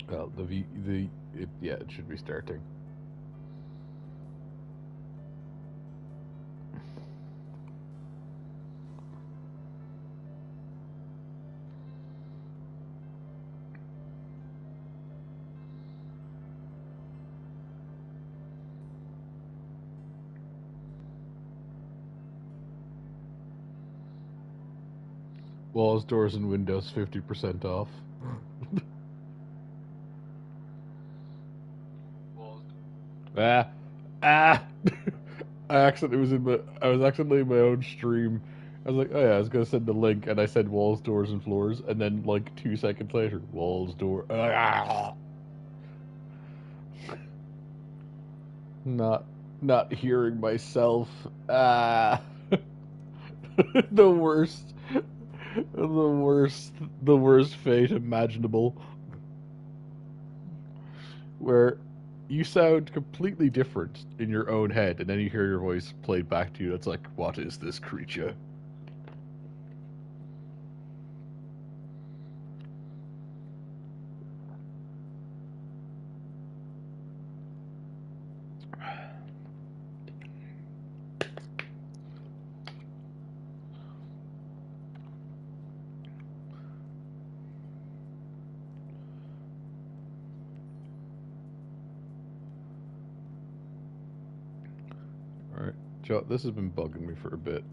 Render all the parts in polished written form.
Well, yeah, it should be starting. Walls, doors, and windows 50% off. Ah, ah! I was accidentally in my own stream. I was like, oh yeah, I was gonna send the link, and I said walls, doors, and floors, and then like 2 seconds later, walls, door. Not, not hearing myself. Ah, the worst, the worst, the worst fate imaginable. Where you sound completely different in your own head, and then you hear your voice played back to you. It's like, what is this creature? All right, Joe, this has been bugging me for a bit.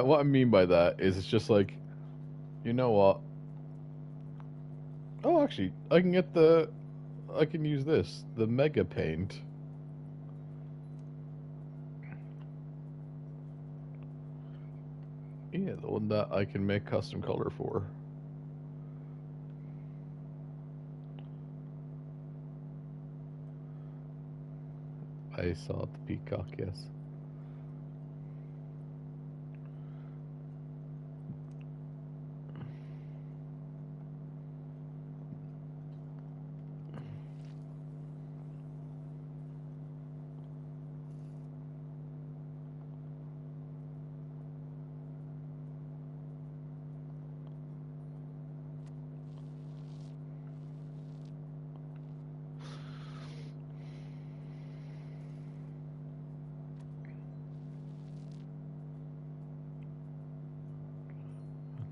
What I mean by that is it's just like, you know what? Oh, actually, I can use this, the Mega Paint. Yeah, the one that I can make custom color for. I saw the peacock, yes.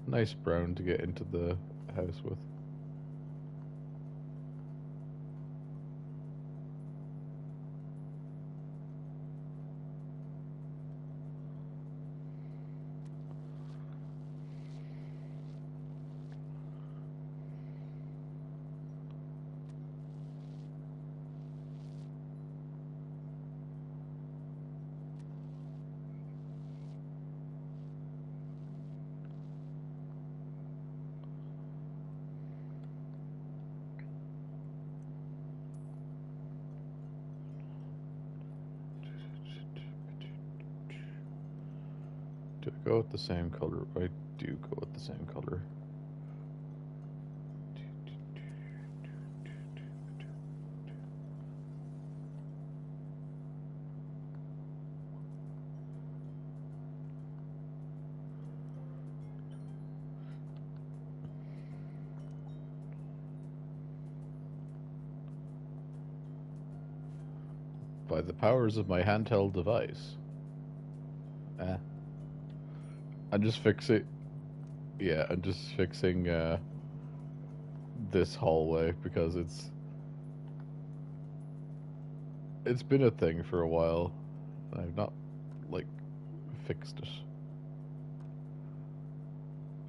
Nice brown to get into the house with. Do I go with the same color? I do go with the same color. By the powers of my handheld device. Eh. I'm just fixing. Yeah, I'm just fixing this hallway because it's been a thing for a while. I've not like fixed it.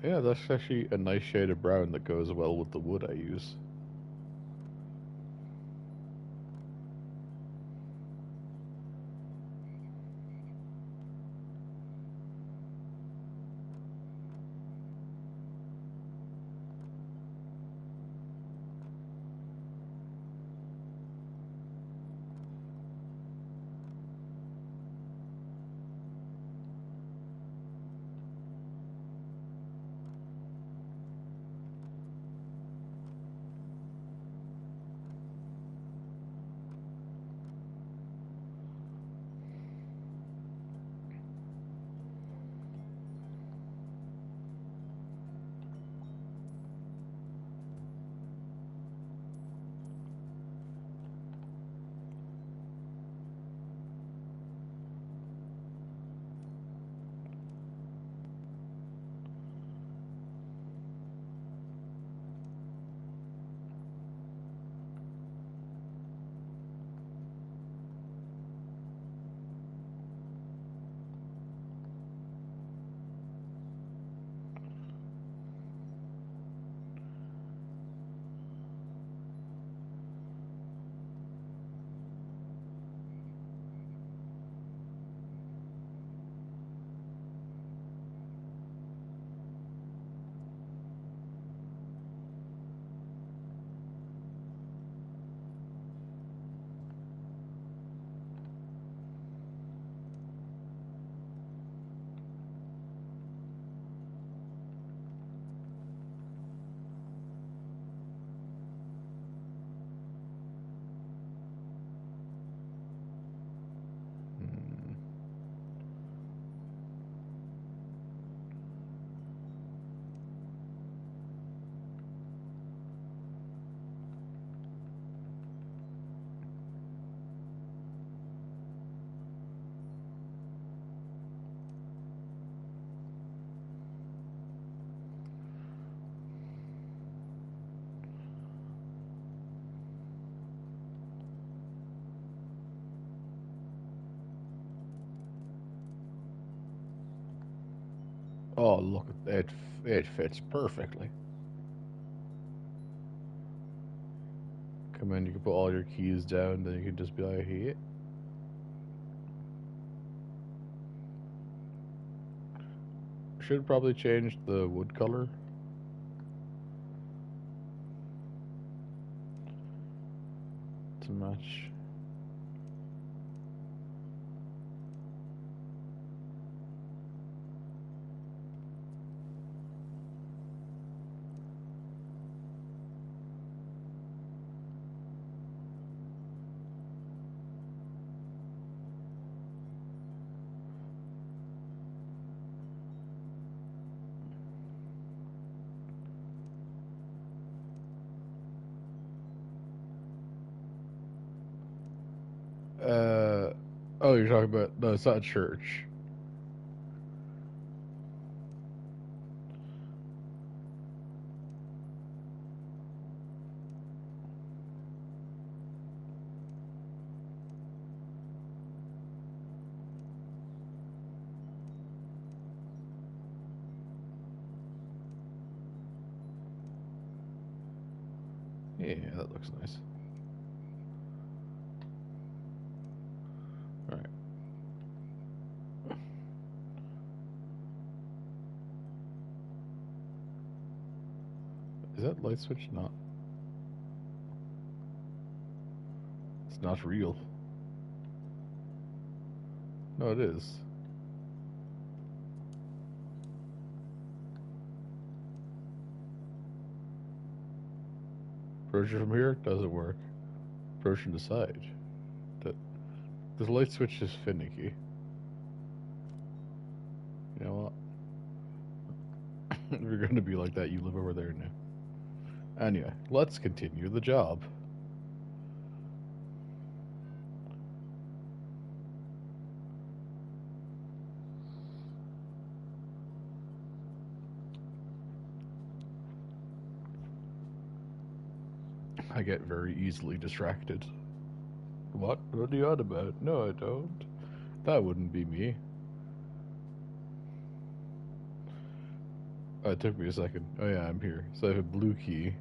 Yeah, that's actually a nice shade of brown that goes well with the wood I use. Oh, look, it fits perfectly. Come in, you can put all your keys down, then you can just be like, hey. Should probably change the wood color. To match. Oh, you're talking about, no, it's not a church. Yeah, that looks nice. Alright. Is that light switch not? It's not real. No, it is. Approaching from here doesn't work. Approaching the side. That this light switch is finicky. You know what? If you're gonna be like that, you live over there now. Anyway, let's continue the job. I get very easily distracted. What? What are you on about? No, I don't. That wouldn't be me. Oh, it took me a second. Oh yeah, I'm here. So I have a blue key.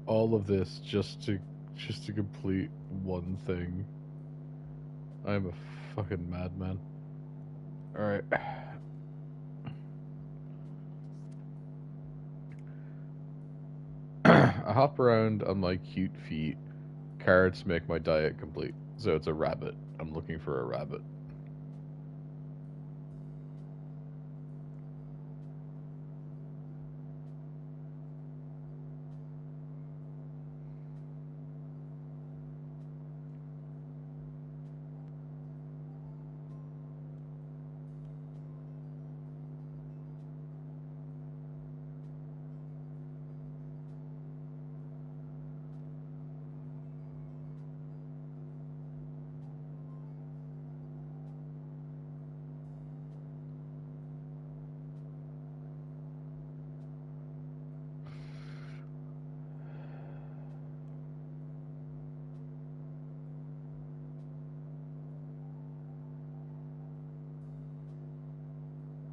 All of this just to complete one thing. I'm a fucking madman. Alright. I hop around on my cute feet. Carrots make my diet complete. So it's a rabbit. I'm looking for a rabbit.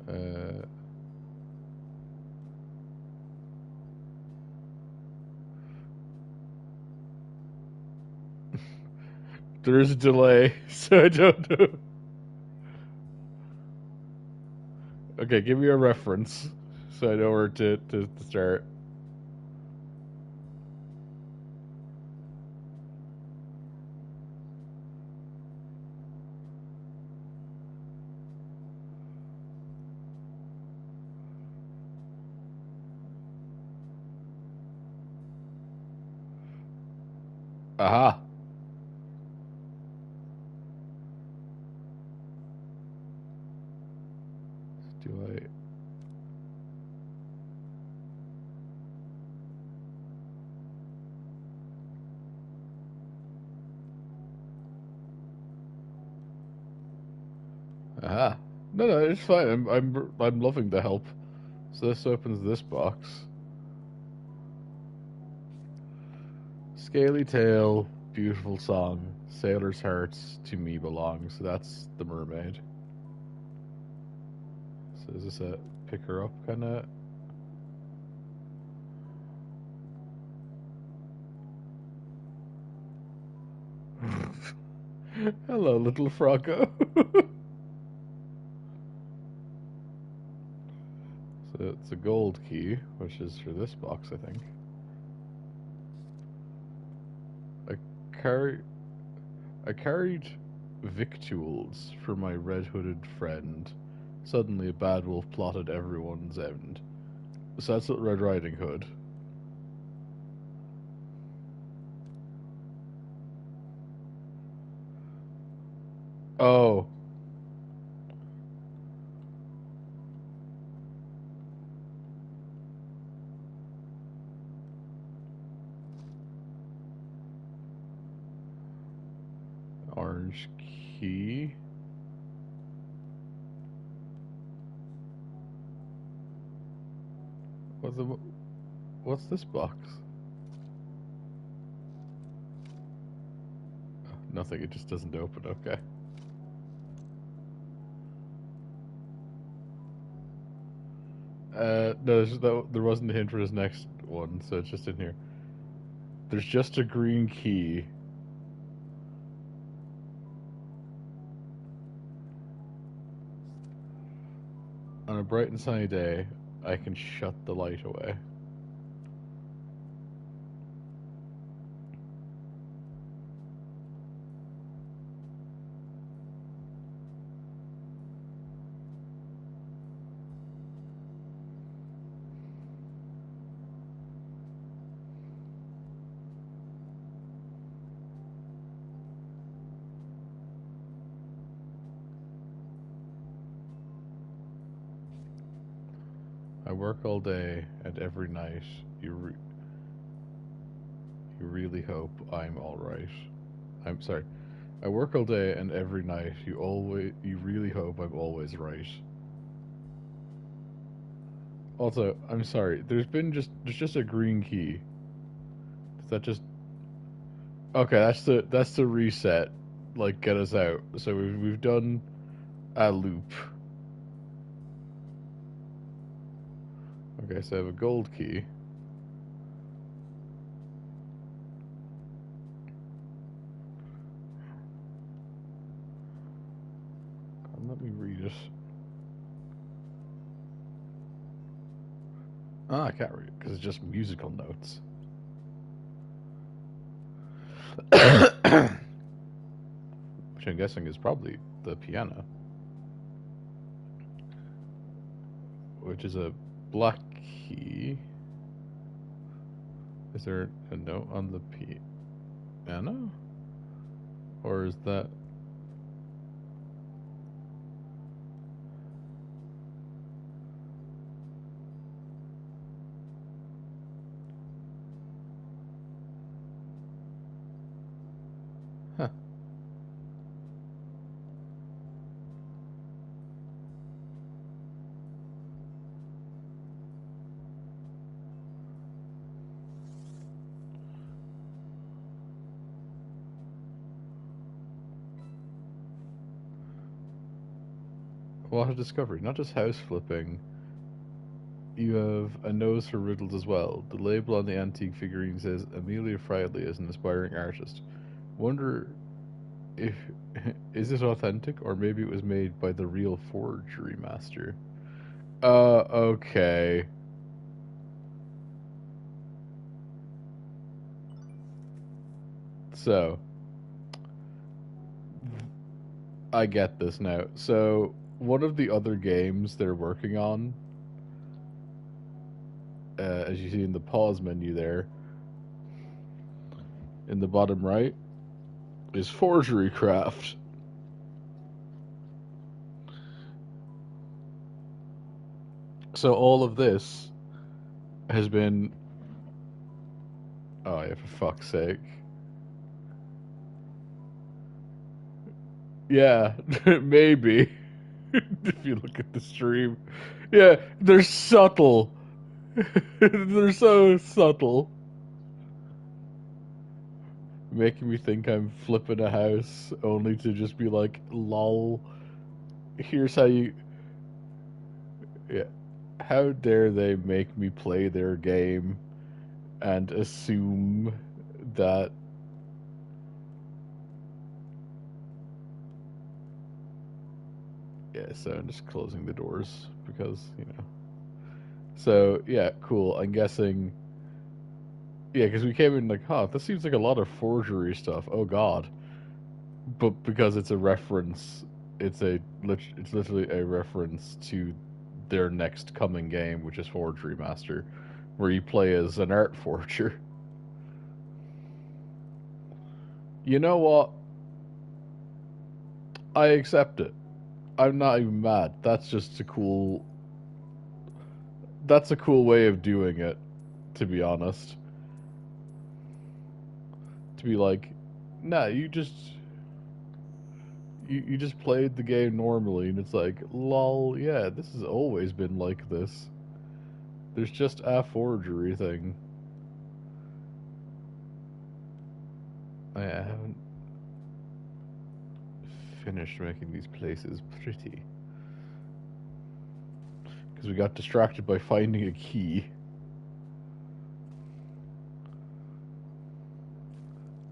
Uh, there is a delay, so I don't know. Okay, give me a reference so I know where to start. Aha. Do I? Aha. No, no, it's fine. I'm loving the help. So this opens this box. Scaly tail, beautiful song. Sailor's hearts to me belong. So that's the mermaid. So is this a pick her up kind of? Hello, little froggo. So it's a gold key, which is for this box, I think. I carried victuals for my red-hooded friend. Suddenly a bad wolf plotted everyone's end. So that's what Red Riding Hood. Oh. Orange key. What's this box? Nothing, it just doesn't open, okay. No, there wasn't a hint for his next one, so it's just in here. There's just a green key. On a bright and sunny day, I can shut the light away. I work all day and every night. You really hope I'm all right. I'm sorry. I work all day and every night. You really hope I'm always right. Also, I'm sorry. There's just a green key. Does that just okay? That's the reset. Like get us out. So we've done a loop. Okay, so I have a gold key. Let me read it. Ah, I can't read it because it's just musical notes. Which I'm guessing is probably the piano. Which is a black key. Is there a note on the piano? Or is that... Huh. What a discovery. Not just house flipping. You have a nose for riddles as well. The label on the antique figurine says Amelia Friedley is an aspiring artist. Wonder if is it authentic or maybe it was made by the real forgery master. Okay. So I get this now. So one of the other games they're working on, as you see in the pause menu there, in the bottom right, is Forgery Craft. So all of this has been. Oh yeah, for fuck's sake. Yeah, maybe. If you look at the stream. Yeah, they're subtle. They're so subtle. making me think I'm flipping a house, only to just be like, lol. Here's how you. Yeah. How dare they make me play their game and assume that. Yeah, so I'm just closing the doors because, you know. So, yeah, cool. I'm guessing. Yeah, because we came in like, huh, this seems like a lot of forgery stuff. Oh, God. But because it's a reference, it's literally a reference to their next coming game, which is Forgery Master, where you play as an art forger. You know what? I accept it. I'm not even mad. That's just a cool. That's a cool way of doing it, to be honest. To be like, nah, you just played the game normally, and it's like, lol, yeah, this has always been like this. There's just a forgery thing. I haven't finished making these places pretty. Because we got distracted by finding a key.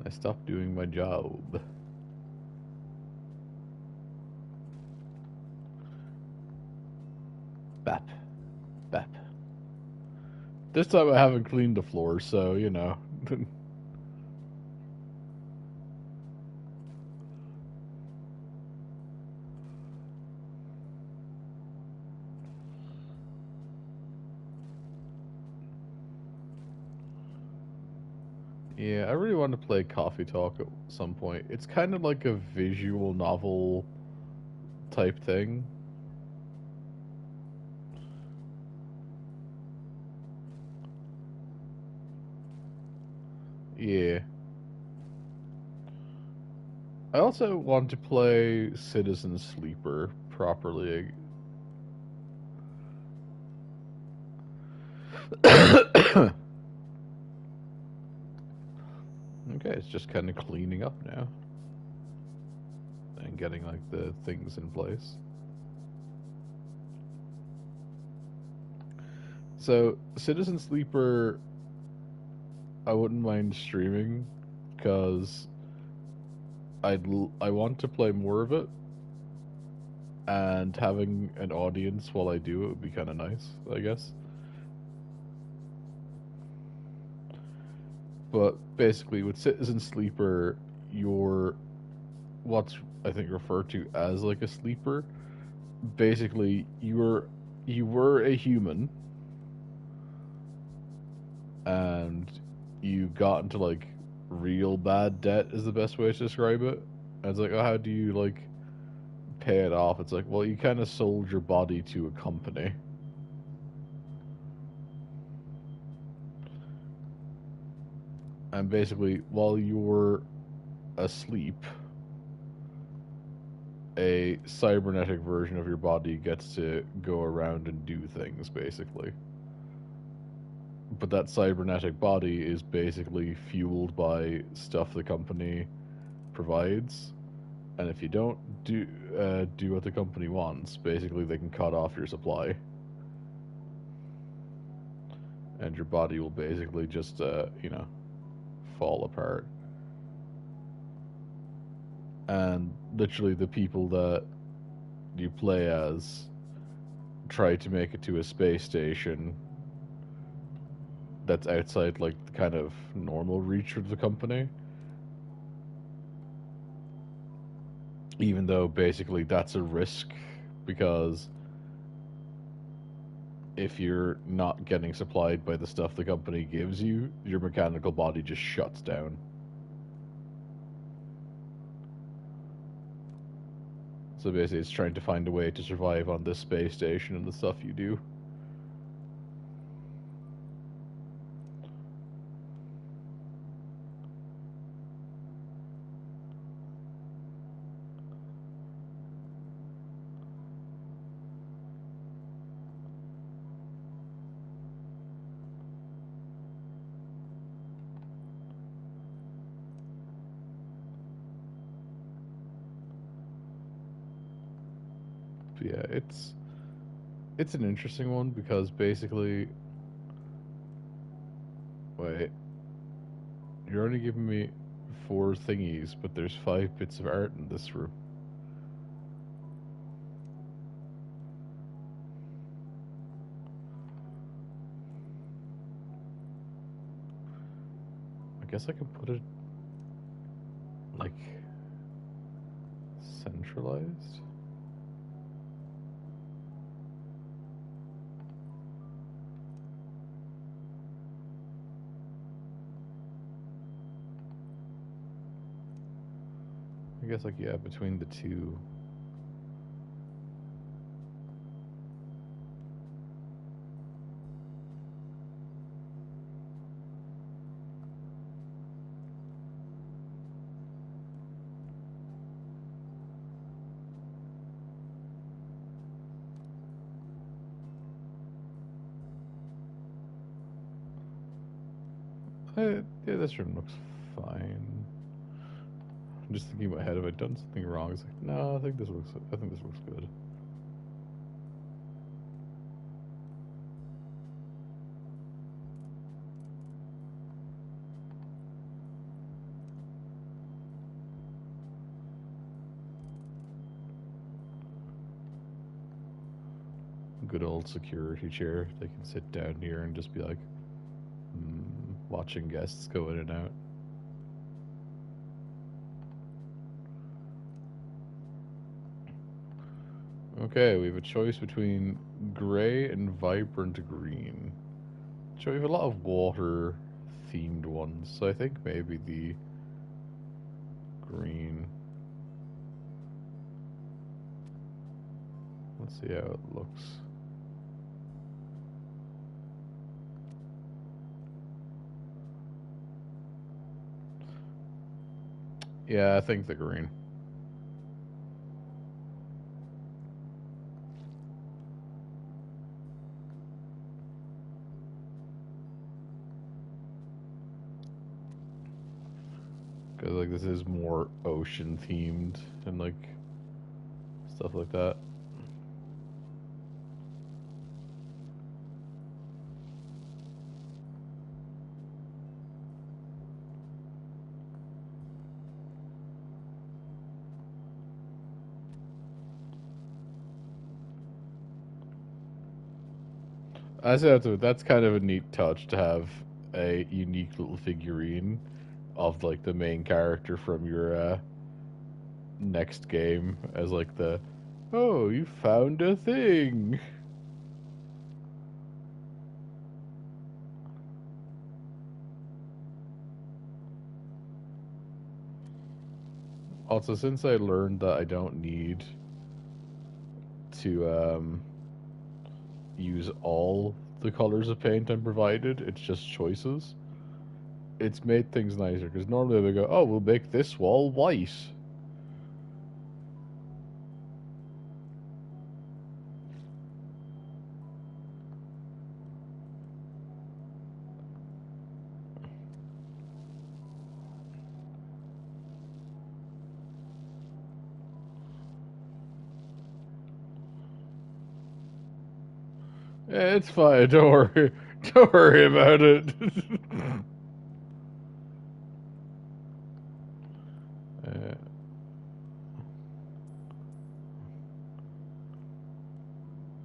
I stopped doing my job. Bap. Bap. This time I haven't cleaned the floor, so, you know. Yeah, I really want to play Coffee Talk at some point. It's kind of like a visual novel type thing. Yeah. I also want to play Citizen Sleeper properly. Okay, it's just kind of cleaning up now and getting like the things in place. So, Citizen Sleeper, I wouldn't mind streaming because I want to play more of it, and having an audience while I do it would be kind of nice, I guess. But basically, with Citizen Sleeper, you're what's I think referred to as like a sleeper. Basically, you were a human, and you got into like real bad debt is the best way to describe it. And it's like, oh, how do you like pay it off? It's like, well, you kind of sold your body to a company, and basically, while you were asleep, a cybernetic version of your body gets to go around and do things, basically. But that cybernetic body is basically fueled by stuff the company provides, and if you don't do what the company wants, basically they can cut off your supply, and your body will basically just fall apart. And literally, the people that you play as try to make it to a space station that's outside like the kind of normal reach of the company, even though basically that's a risk because if you're not getting supplied by the stuff the company gives you, your mechanical body just shuts down. So basically, it's trying to find a way to survive on this space station and the stuff you do. Yeah, it's an interesting one because basically, wait, you're only giving me 4 thingies, but there's 5 bits of art in this room. I guess I can put it like centralized. I guess like yeah, between the two. Yeah, this room looks fine. I'm just thinking in my head, have I done something wrong? It's like, no, I think this looks good. Good old security chair. They can sit down here and just be like, watching guests go in and out. Okay, we have a choice between gray and vibrant green. So we have a lot of water themed ones, so I think maybe the green. Let's see how it looks. Yeah, I think the green. Because like this is more ocean themed and like stuff like that. I say that's kind of a neat touch to have a unique little figurine of like the main character from your next game as like the, oh, you found a thing. Also, since I learned that I don't need to use all the colors of paint I'm provided, it's just choices. It's made things nicer because normally they go, oh, we'll make this wall white. Yeah, it's fine. Don't worry. Don't worry about it. uh,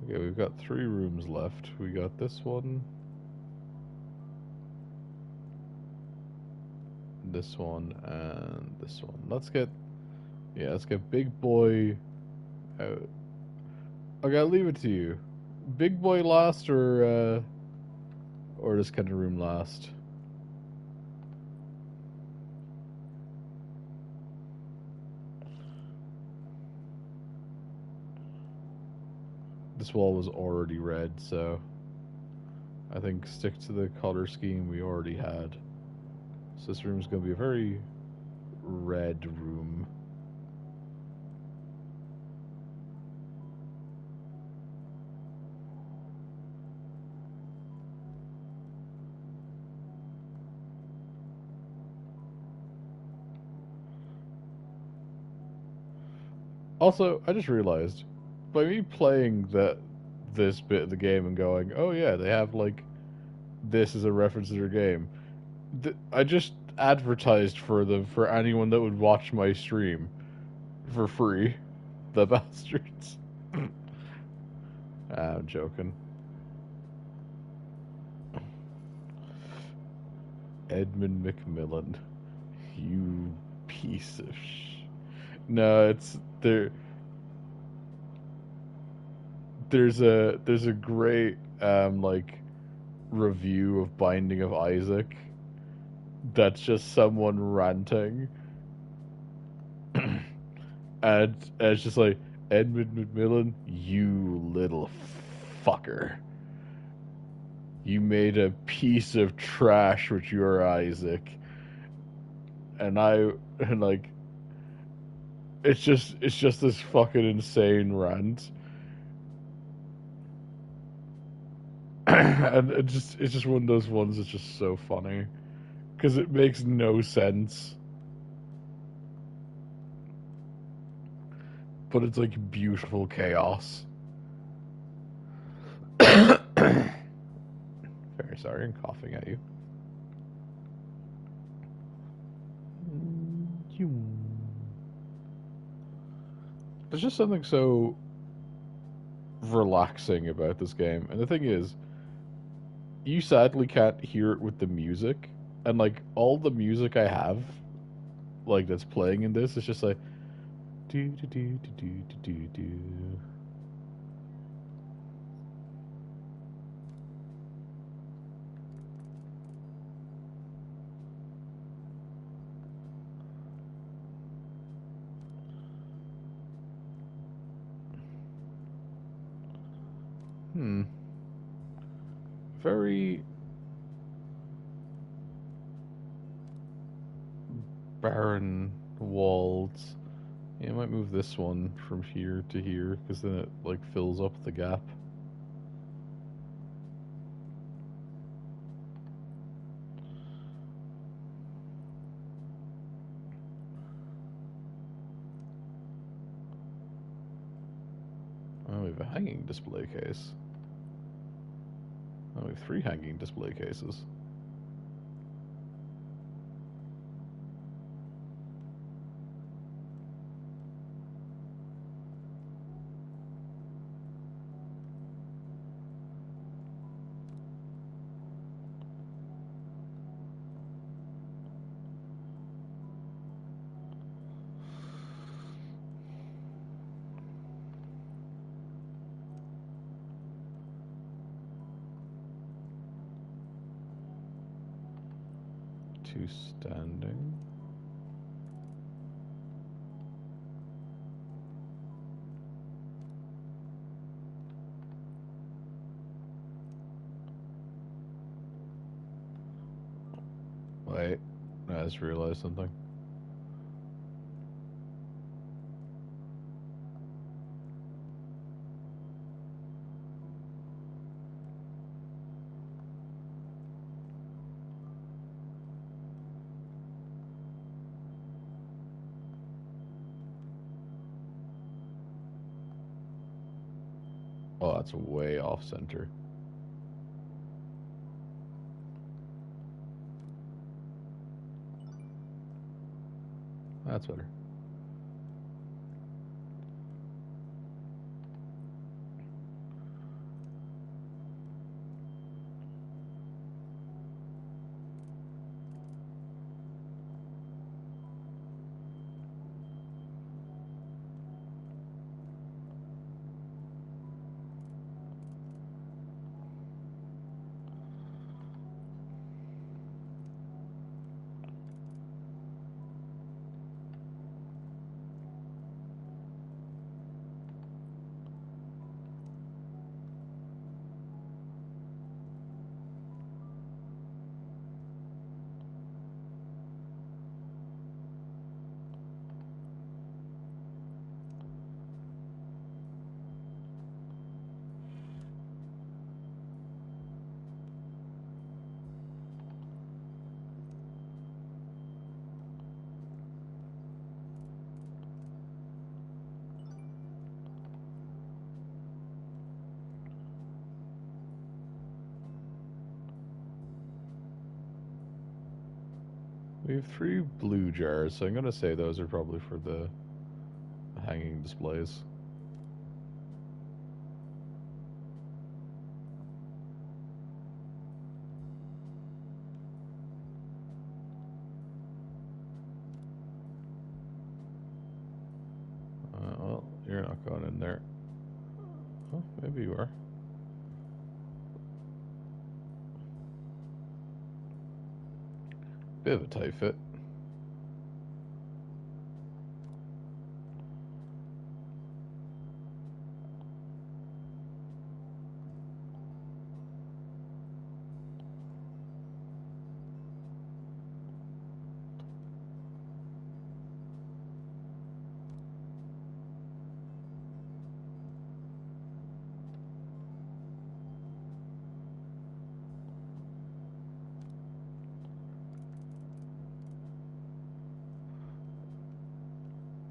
okay, we've got 3 rooms left. We got this one, this one, and this one. Let's get Big Boy out. I gotta leave it to you. Big Boy last or this kind of room last? This wall was already red, so I think stick to the color scheme we already had. So this room's gonna be a very red room. Also, I just realized by me playing this bit of the game and going, oh yeah, they have like this as a reference to their game. I just advertised for them for anyone that would watch my stream for free. The bastards. I'm joking. Edmund McMillan, you piece of No, it's there. There's a great like review of Binding of Isaac. That's just someone ranting, and it's just like Edmund McMillan, you little fucker. You made a piece of trash with your Isaac, and and like it's just this fucking insane rant, and it's just one of those ones that's just so funny because it makes no sense, but it's like beautiful chaos. Very sorry, I'm coughing at you. There's just something so relaxing about this game, and the thing is, you sadly can't hear it with the music, and like all the music I have, like that's playing in this, is just like do do do do do do do. Hmm. Very barren walls. Yeah, I might move this one from here to here because then it like fills up the gap. Oh, we have a hanging display case. Oh, we have 3 hanging display cases. Two standing. Wait, I just realized something. Oh, that's way off center. That's better. We have 3 blue jars, so I'm gonna say those are probably for the hanging displays. Well, you're not going in there. Oh, maybe you are. Bit of a tight fit.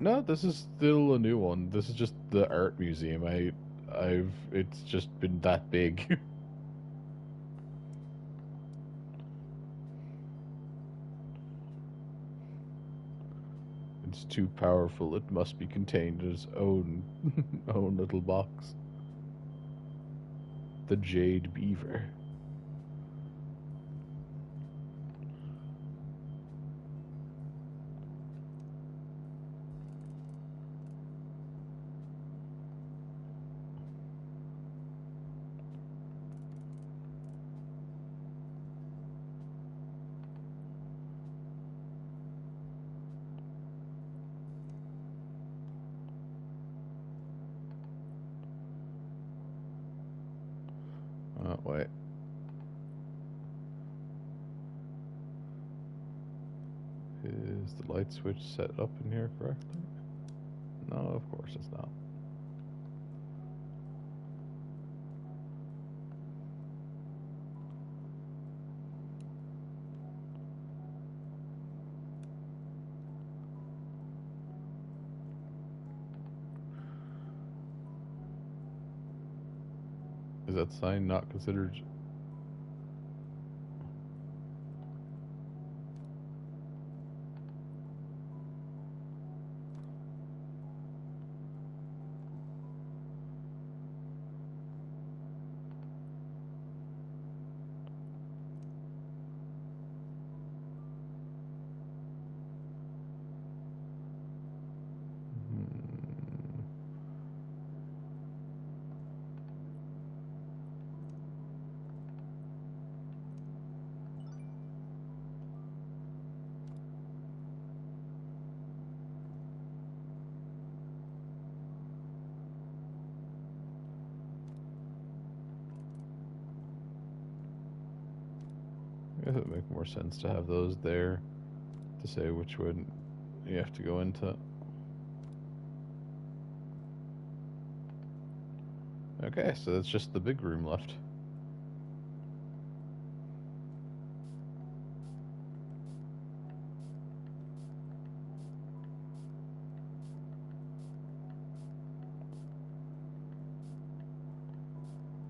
No, this is still a new one. This is just the art museum. It's just been that big. It's too powerful. It must be contained in its own own little box. The Jade Beaver. Oh, wait. Is the light switch set up in here correctly? No, of course it's not. Is that sign not considered? Hmm. I guess it would make more sense to have those there to say which one you have to go into. Okay, so that's just the big room left.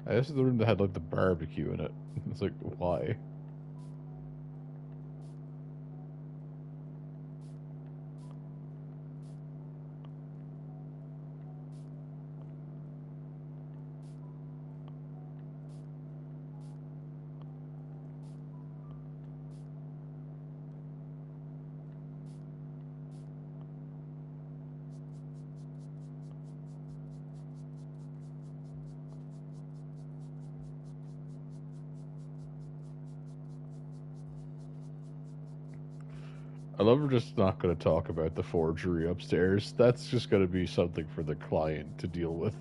This is the room that had like the barbecue in it. It's like, why? I love we're just not going to talk about the forgery upstairs. That's just going to be something for the client to deal with.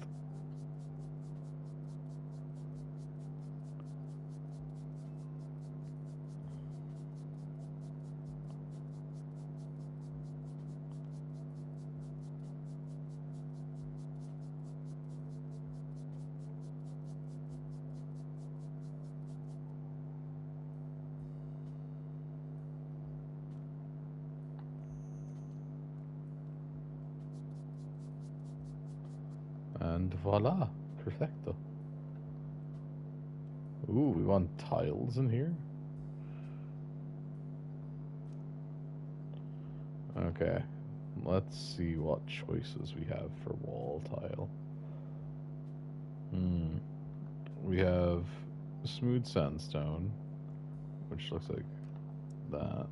And voila, perfecto. Ooh, we want tiles in here. Okay, let's see what choices we have for wall tile. We have smooth sandstone, which looks like that.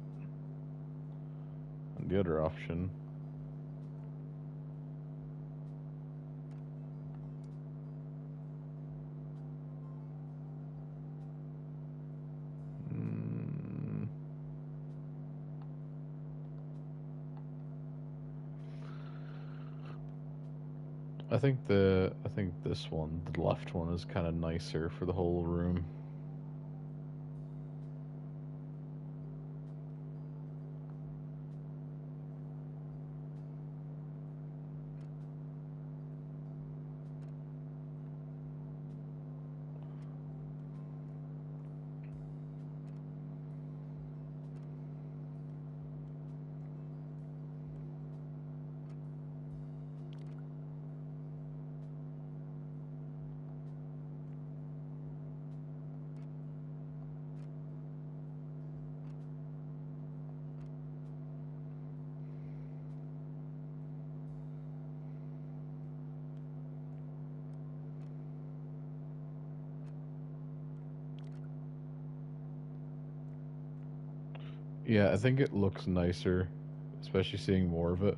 And the other option, mm, I think this one, the left one, is kind of nicer for the whole room. Yeah, I think it looks nicer, especially seeing more of it.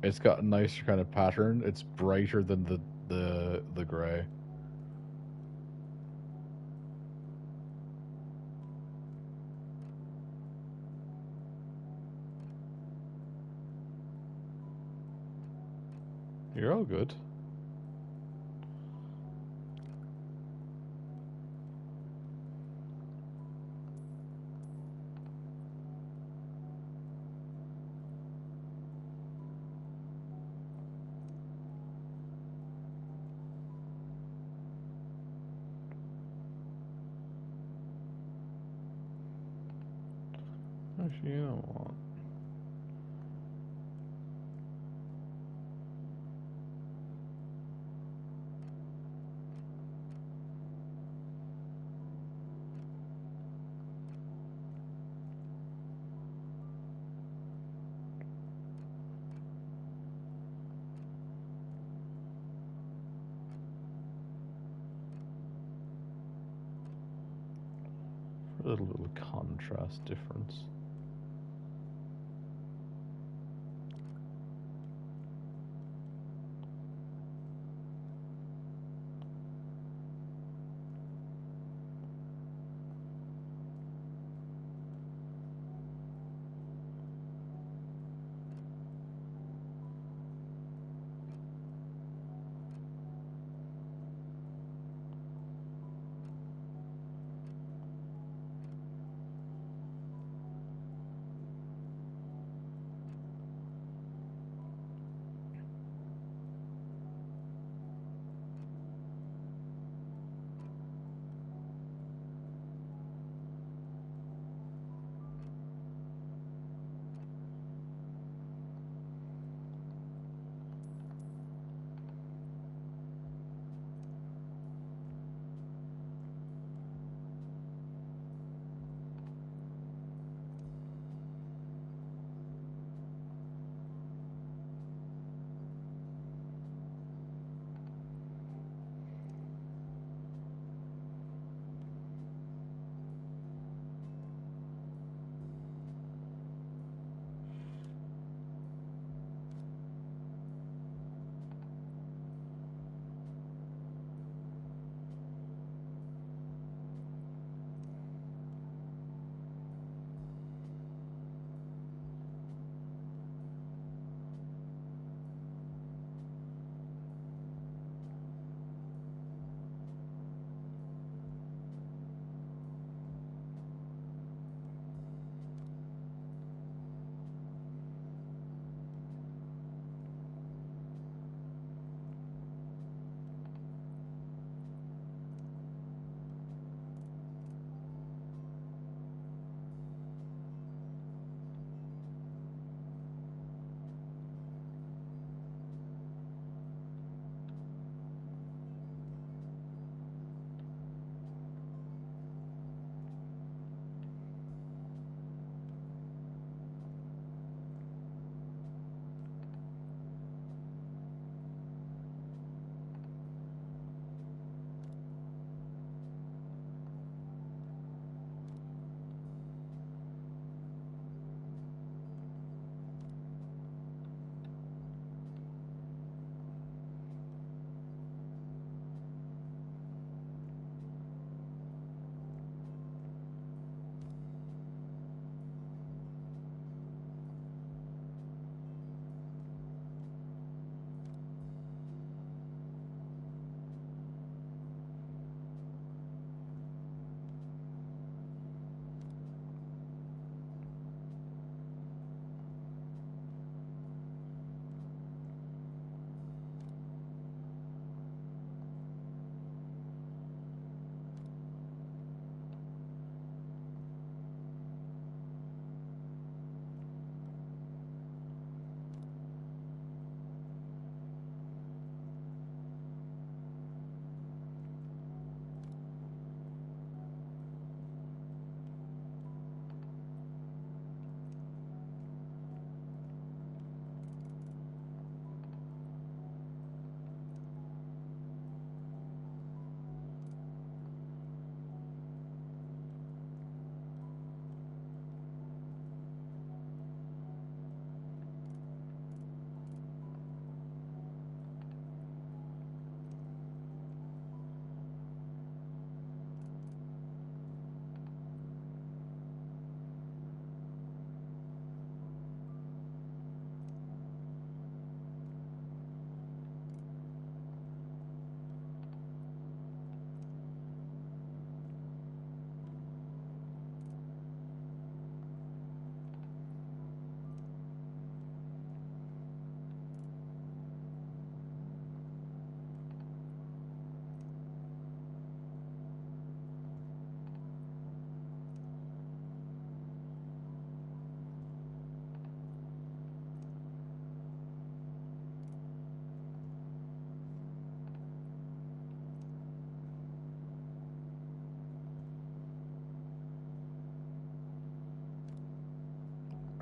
It's got a nicer kind of pattern. It's brighter than the gray. You're all good. Actually, you know what? A little contrast difference.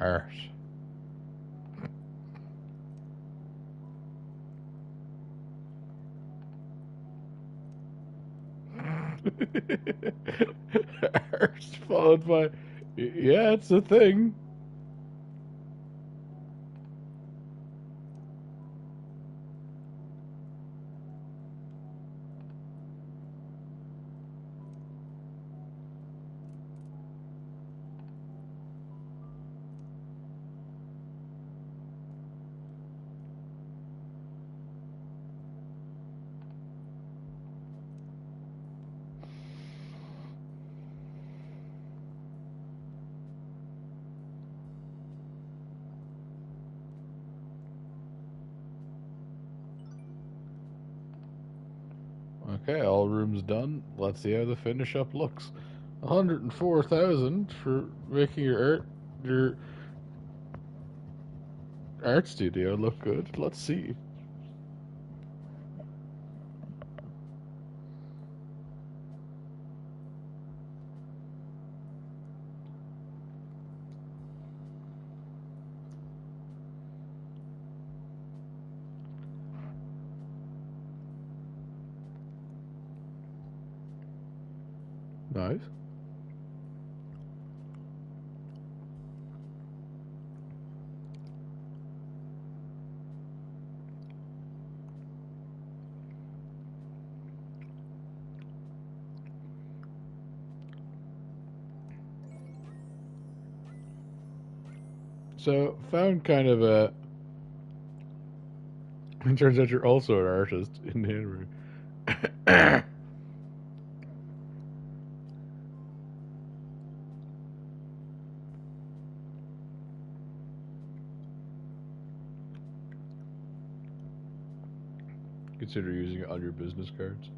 art. Art's followed by, yeah, it's a thing. Okay, all rooms done. Let's see how the finish up looks. 104,000 for making your art studio look good. Let's see. Nice. So, found kind of a. It turns out you're also an artist in Henry. Consider using it on your business cards.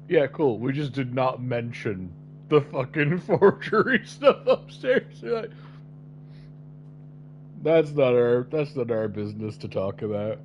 Yeah, cool. We just did not mention the fucking forgery stuff upstairs. Like, that's not our business to talk about.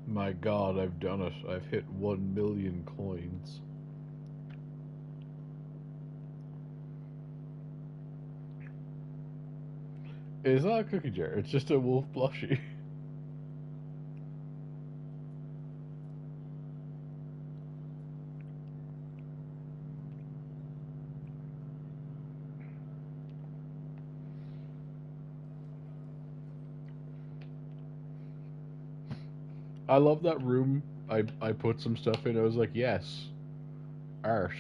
My god, I've done it. I've hit 1 million coins. It's not a cookie jar, it's just a wolf plushie. I love that room. I put some stuff in. I was like, yes, art.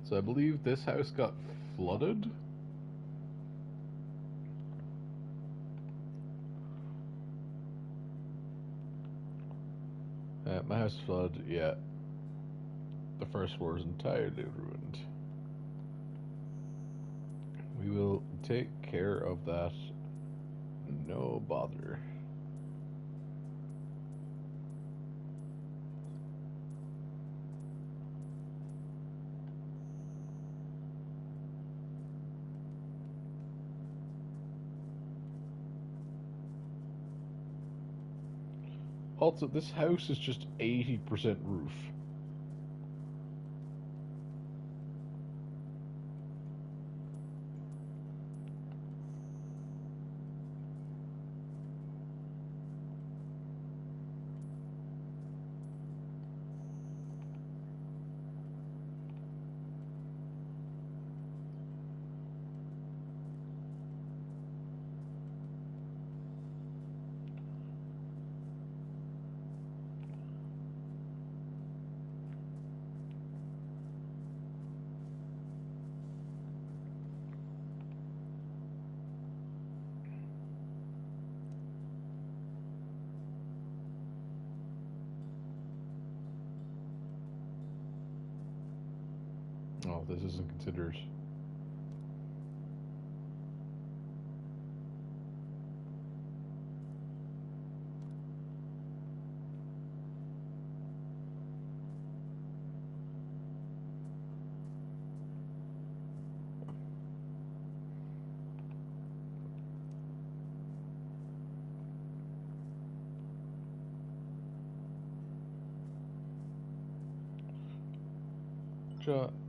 So I believe this house got flooded. My house flooded. Yeah, the first floor is entirely ruined. We will take care of that. No bother. Also, this house is just 80% roof. Oh, this isn't considered.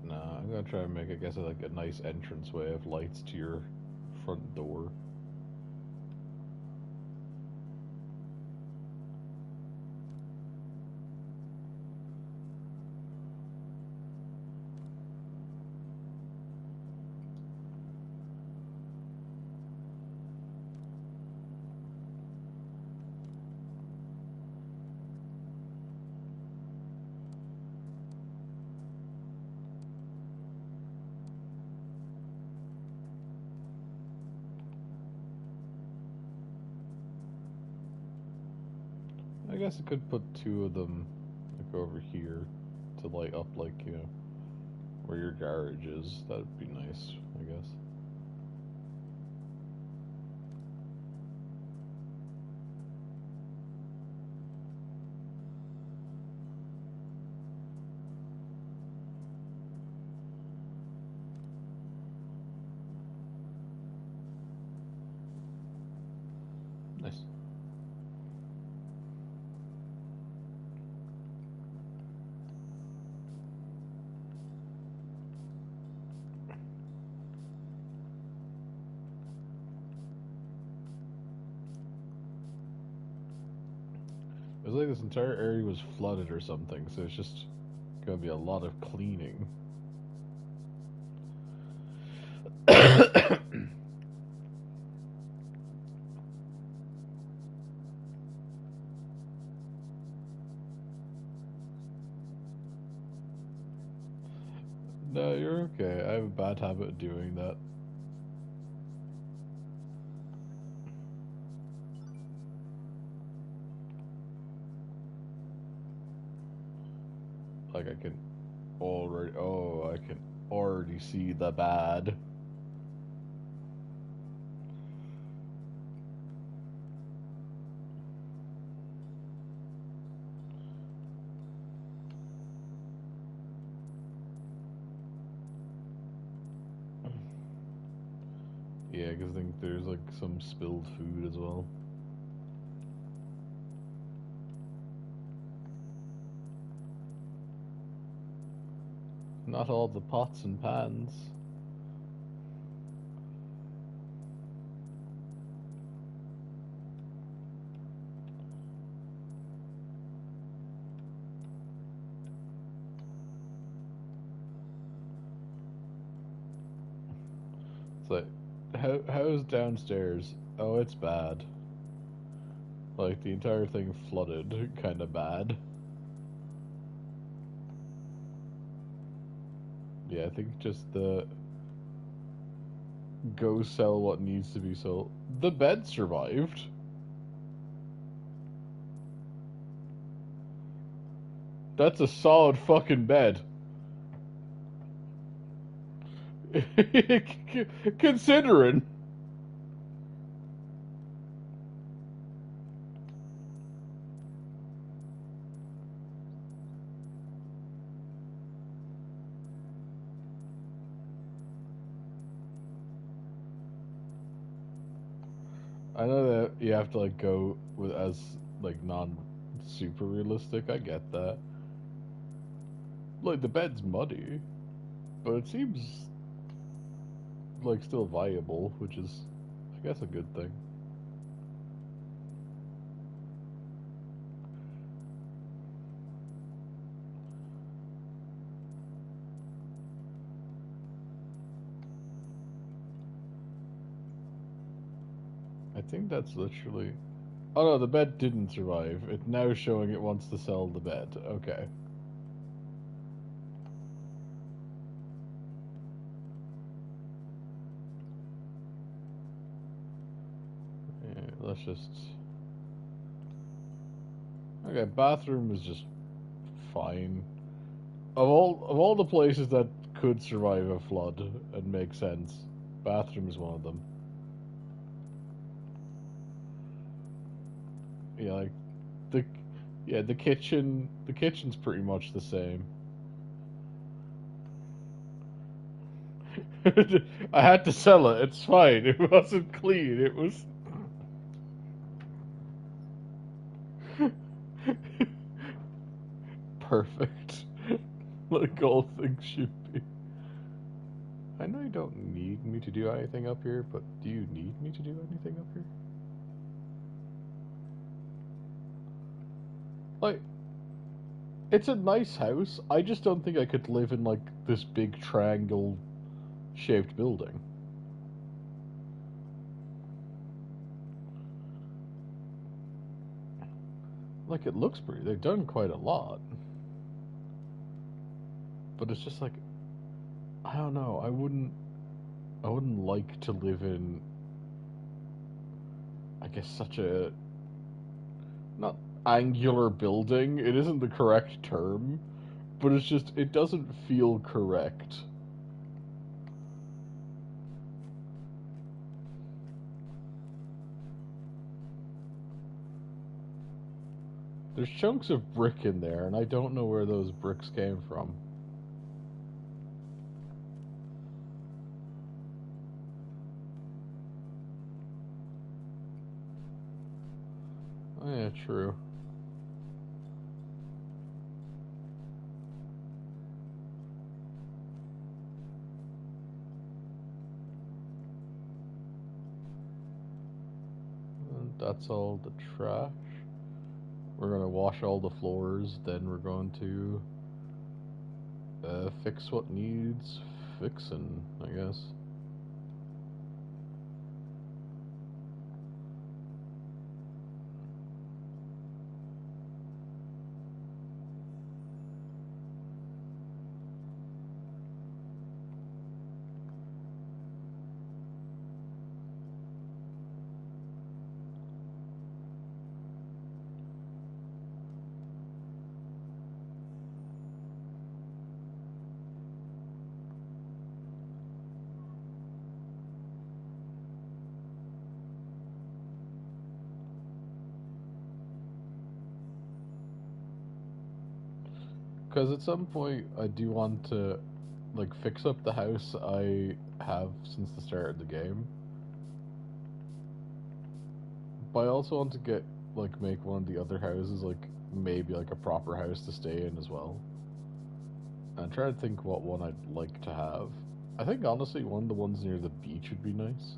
Nah, I'm gonna try and make, I guess, like a nice entranceway of lights to your front door. I guess I could put two of them, like, over here to light up, like, you know, where your garage is. That'd be nice, I guess. Nice. It was like this entire area was flooded or something, so it's just gonna be a lot of cleaning. No, you're okay. I have a bad habit of doing that. Like, I can already. Oh, I can already see the bad. Yeah, because I think there's like some spilled food as well. Not all the pots and pans. It's like, how's downstairs? Oh, it's bad. Like, the entire thing flooded, kind of bad. Yeah, I think just the go sell what needs to be sold. The bed survived. That's a solid fucking bed. Considering. I know that you have to like go with as like non super realistic. I get that. Like the bed's muddy, but it seems like still viable, which is I guess a good thing. I think that's literally. Oh no, the bed didn't survive. It's now showing it wants to sell the bed. Okay. Yeah, let's just. Okay, bathroom is just fine. Of all the places that could survive a flood and make sense. Bathroom is one of them. Yeah, like the the kitchen's pretty much the same. I had to sell it. It's fine. It wasn't clean. It was perfect. Like all things should be. I know you don't need me to do anything up here, but do you need me to do anything up here? Like, it's a nice house. I just don't think I could live in like this big triangle shaped building. Like, it looks pretty. They've done quite a lot. But it's just like, I don't know. I wouldn't like to live in, I guess, such a not angular building. It isn't the correct term, but it's just it doesn't feel correct. There's chunks of brick in there, and I don't know where those bricks came from. Oh, yeah, true. And that's all the trash. We're gonna wash all the floors, then we're going to fix what needs fixing, I guess. Because at some point, I do want to like fix up the house I have since the start of the game. But I also want to get like make one of the other houses like maybe like a proper house to stay in as well. And try to think what one I'd like to have. I think honestly one of the ones near the beach would be nice.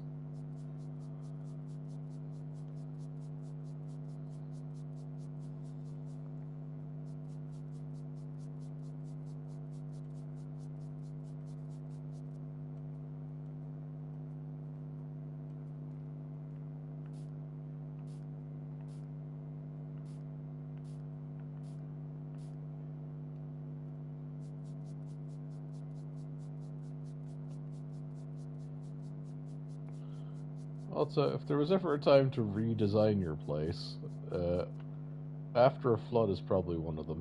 Also, if there was ever a time to redesign your place, after a flood is probably one of them.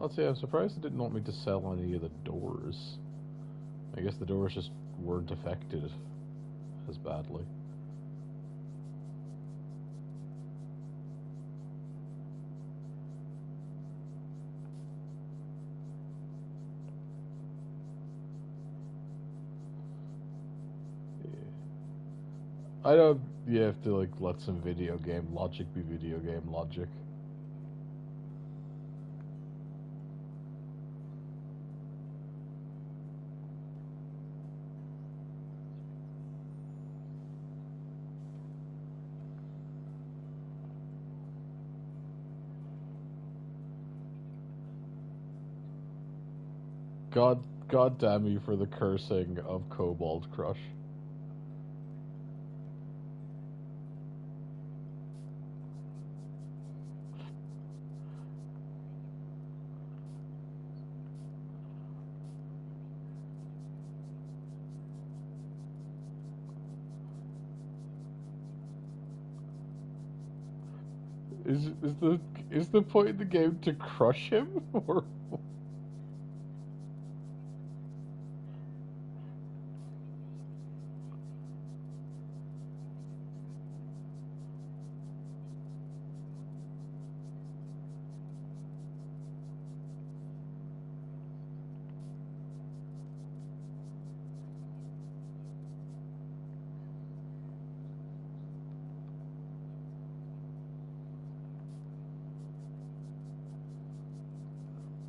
I'll say I'm surprised it didn't want me to sell any of the doors. I guess the doors just weren't affected as badly. Yeah. I know you have to like let some video game logic be video game logic. God damn you for the cursing of Cobalt Crush. is the point of the game to crush him or?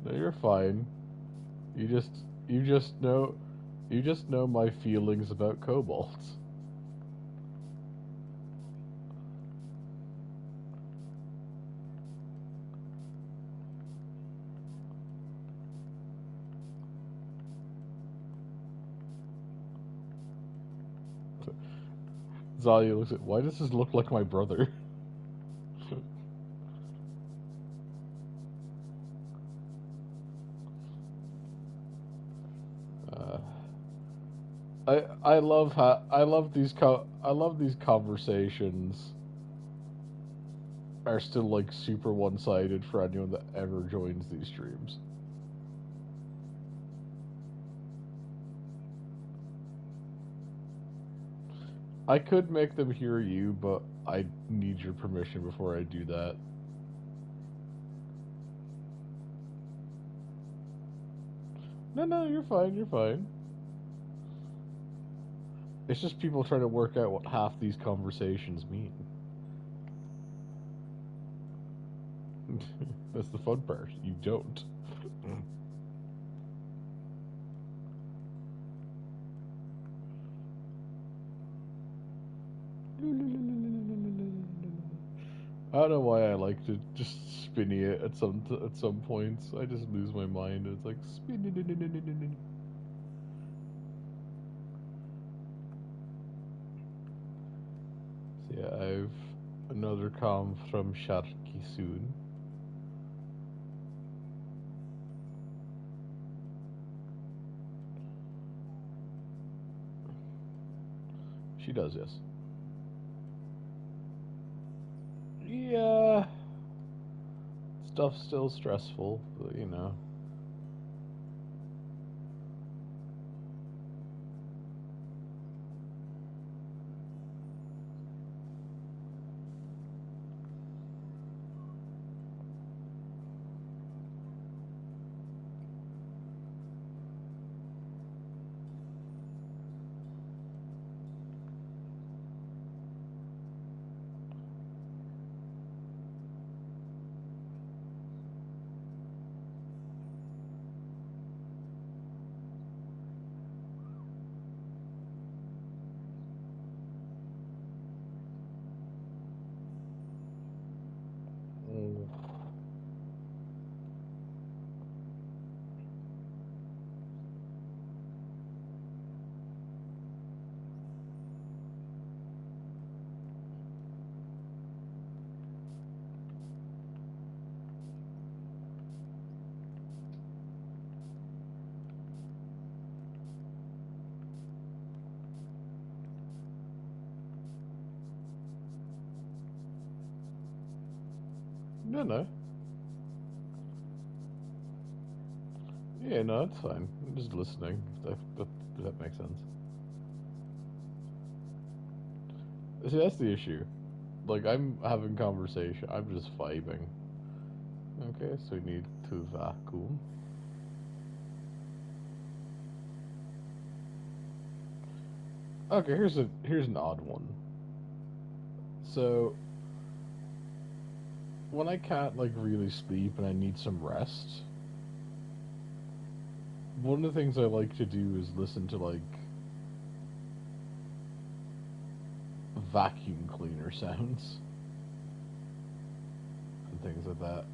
No, you're fine. You just you just know you just know my feelings about kobolds. Zalia looks at, why does this look like my brother? uh, I love how I love these conversations are still like super one sided for anyone that ever joins these streams. I could make them hear you, but I need your permission before I do that. No, you're fine, you're fine. It's just people trying to work out what half these conversations mean. That's the fun part. You don't. I don't know why I like to just spinny it at some points. I just lose my mind. It's like spin. So yeah, I've another com from Sharky soon. She does, yes. Yeah, stuff's still stressful, but you know. No. Yeah, no, it's fine. I'm just listening. That makes sense. See, that's the issue. Like, I'm having conversation. I'm just vibing. Okay, so we need to vacuum. Okay, here's an odd one. So when I can't like really sleep and I need some rest, one of the things I like to do is listen to like vacuum cleaner sounds and things like that.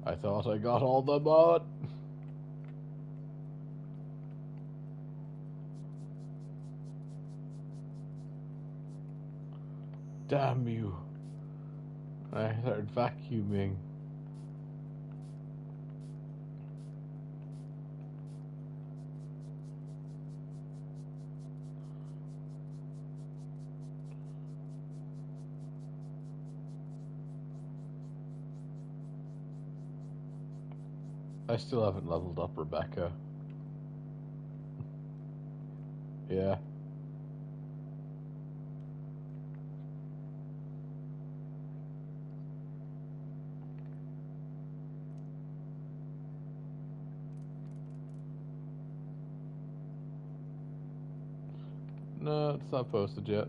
I thought I got all the mud. Damn you. I started vacuuming. I still haven't leveled up Rebecca. Yeah. No, it's not posted yet.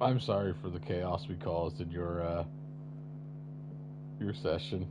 I'm sorry for the chaos we caused in your session.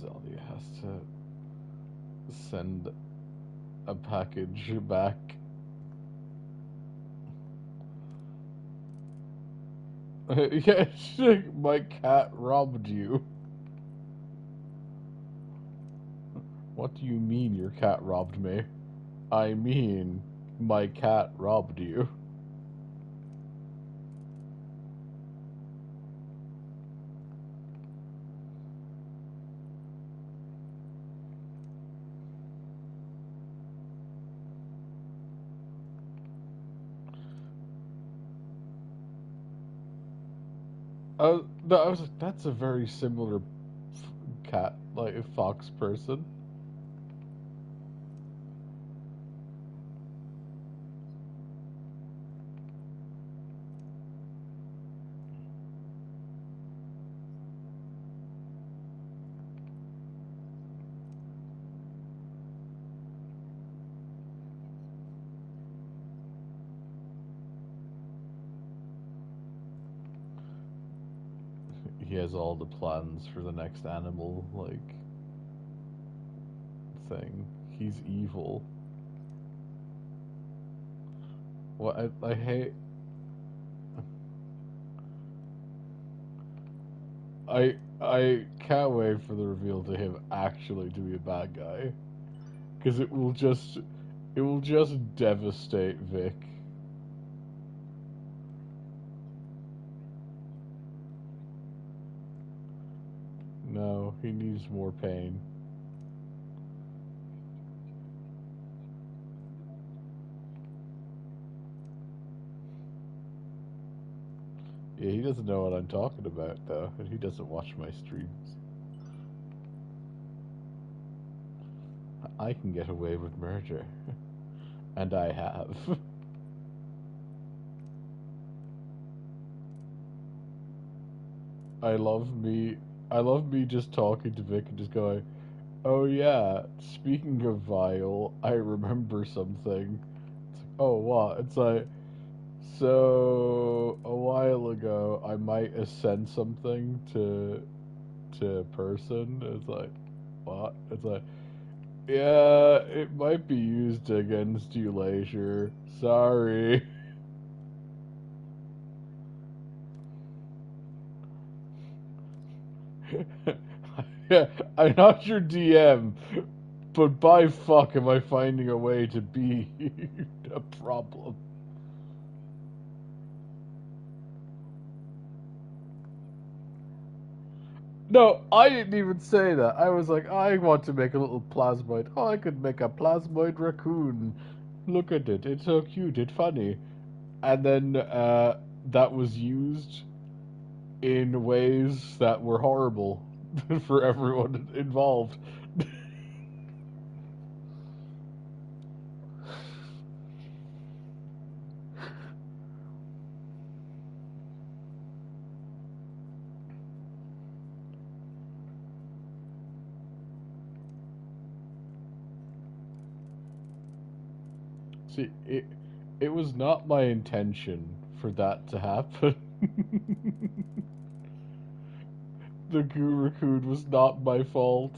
Zelda has to send a package back. Yeah, my cat robbed you. What do you mean your cat robbed me? I mean, my cat robbed you. No, I was like, that's a very similar cat, like a fox person. He has all the plans for the next animal, like, thing. He's evil. What I hate. I can't wait for the reveal to him actually to be a bad guy, because it will just devastate Vic. No, he needs more pain. Yeah, he doesn't know what I'm talking about though, and he doesn't watch my streams. I can get away with murder, and I have. I love me. I love me just talking to Vic and just going, "Oh yeah, speaking of Vile, I remember something." It's like, "Oh what?" It's like, "So a while ago, I might have sent something to a person." It's like, "What?" It's like, "Yeah, it might be used against you later. Sorry." Yeah, I'm not your DM, but by fuck am I finding a way to be a problem. No, I didn't even say that. I was like, I want to make a little plasmoid. Oh, I could make a plasmoid raccoon. Look at it. It's so cute. It's funny. And then that was used in ways that were horrible for everyone involved. See, it was not my intention for that to happen. The Guru Raccoon was not my fault.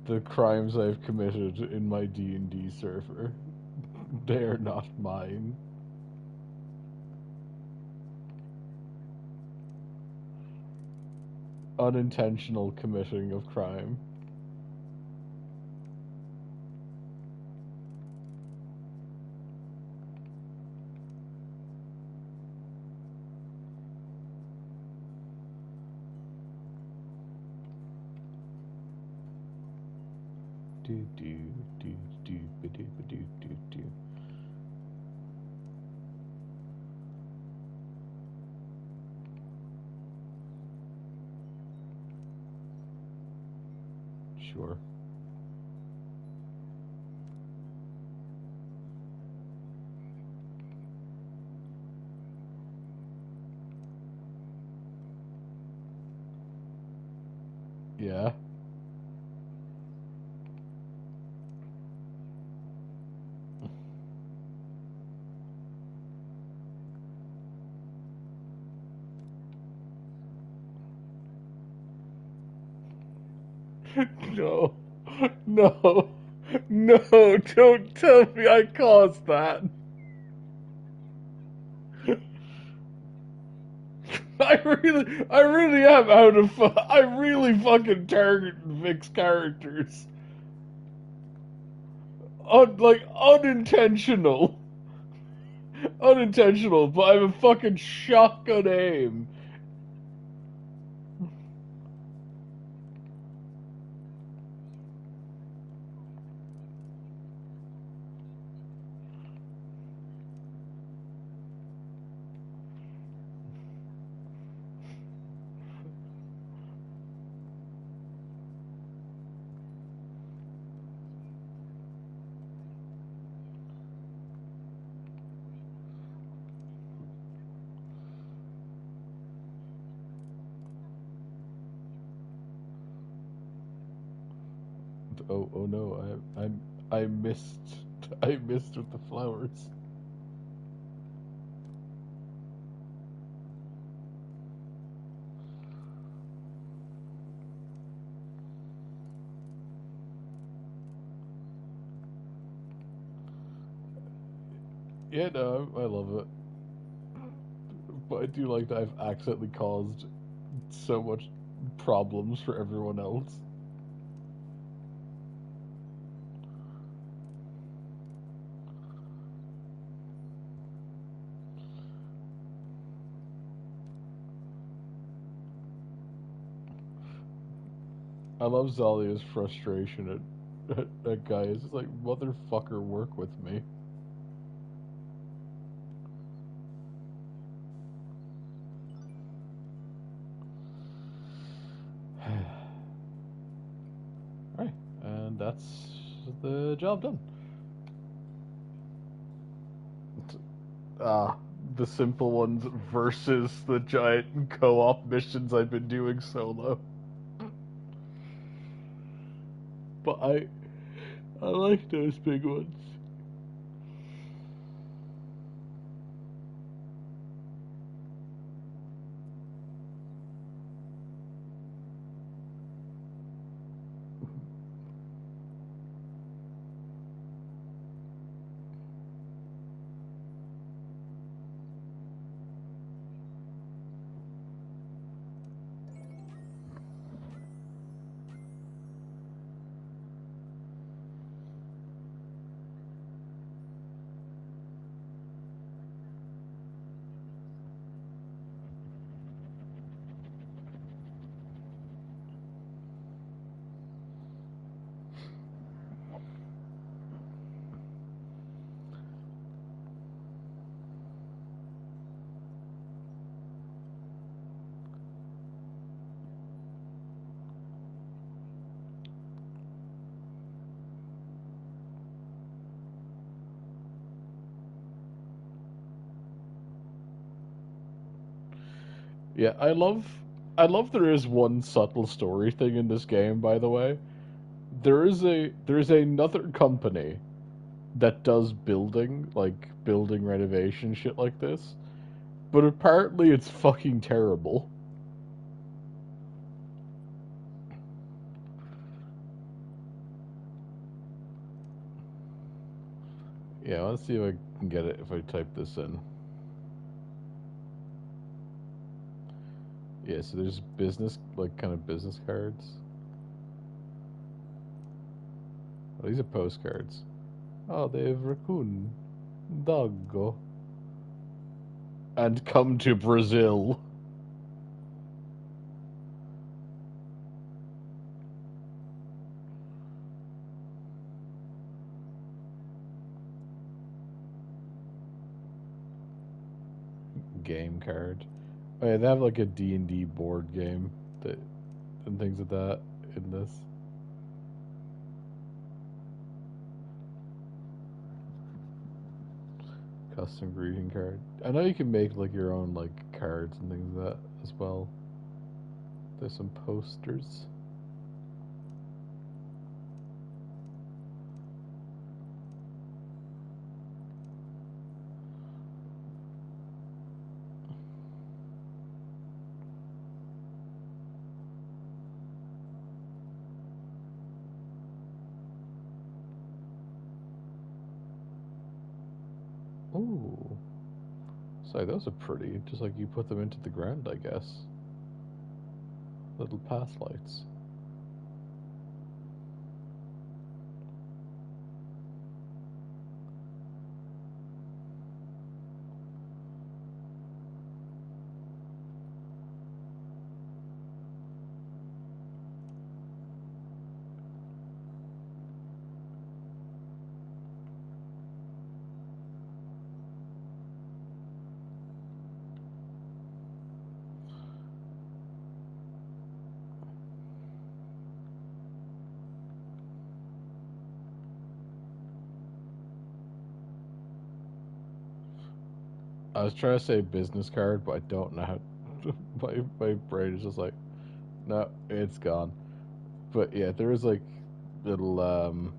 The crimes I've committed in my D&D server, they are not mine. Unintentional committing of crime. Do do do do do do do do do. Sure. Yeah. No. No. No, don't tell me I caused that. I really am out of. I really fucking target Vic's characters. Like unintentional, unintentional. But I'm a fucking shotgun aim. Oh no! I missed. I missed with the flowers. Yeah, no, I love it. But I do like that I've accidentally caused so much problems for everyone else. I love Zalia's frustration at guys. It's like, motherfucker, work with me. that's the job done. Ah, the simple ones versus the giant co-op missions I've been doing solo. But I like those big ones. Yeah, I love there is one subtle story thing in this game, by the way. There's another company that does building, like building renovation shit like this, but apparently it's fucking terrible. Yeah, let's see if I can get it if I type this in. Yeah, so there's business, like kind of business cards. Oh, these are postcards. Oh, they have raccoon, doggo, and come to Brazil. Game card. Oh yeah, they have like a D&D board game that and things like that in this. Custom greeting card. I know you can make like your own like cards and things like that as well. There's some posters. Ooh. So those are pretty. Just like you put them into the ground, I guess. Little path lights. I was trying to say business card, but I don't know how. My brain is just like, no, it's gone. But yeah, there is like little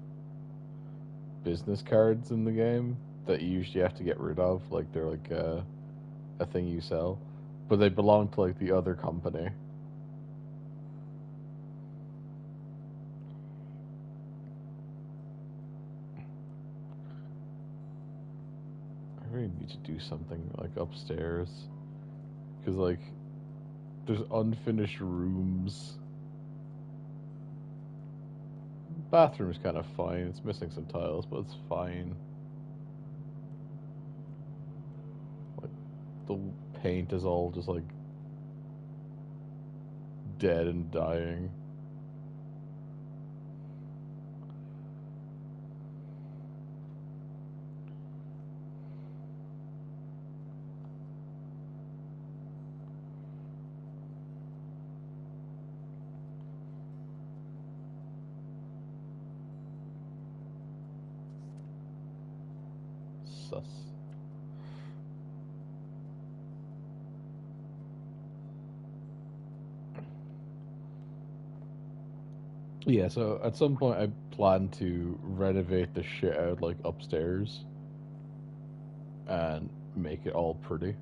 business cards in the game that you usually have to get rid of. Like they're like a thing you sell, but they belong to like the other company. I really need to do something like upstairs because like there's unfinished rooms. Bathroom's kind of fine. It's missing some tiles, but it's fine. Like the paint is all just like dead and dying. sus. Yeah, so at some point I plan to renovate the shit out like upstairs and make it all pretty.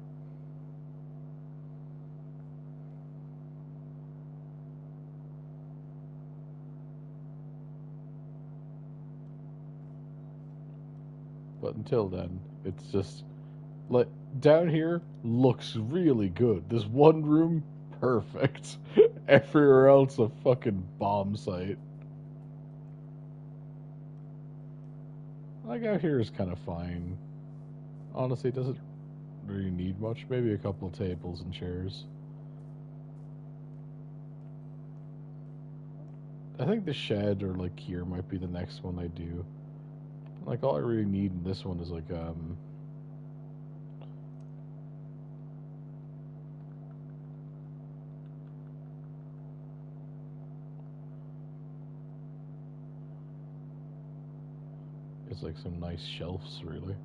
But until then, it's just like down here looks really good. This one room, perfect. Everywhere else a fucking bomb site. Like out here is kind of fine. Honestly, it doesn't really need much. Maybe a couple of tables and chairs. I think the shed or like here might be the next one I do. Like all I really need in this one is like it's like some nice shelves really.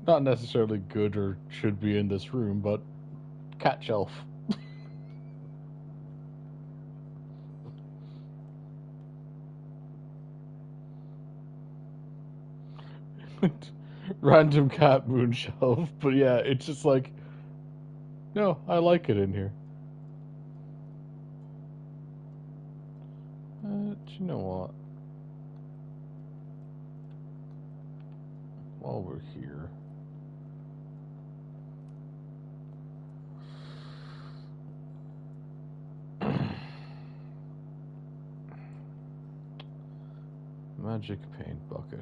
Not necessarily good or should be in this room, but cat shelf. Random cat moon shelf, but yeah, it's just like no, I like it in here. Do you know what? While we're here, magic paint bucket.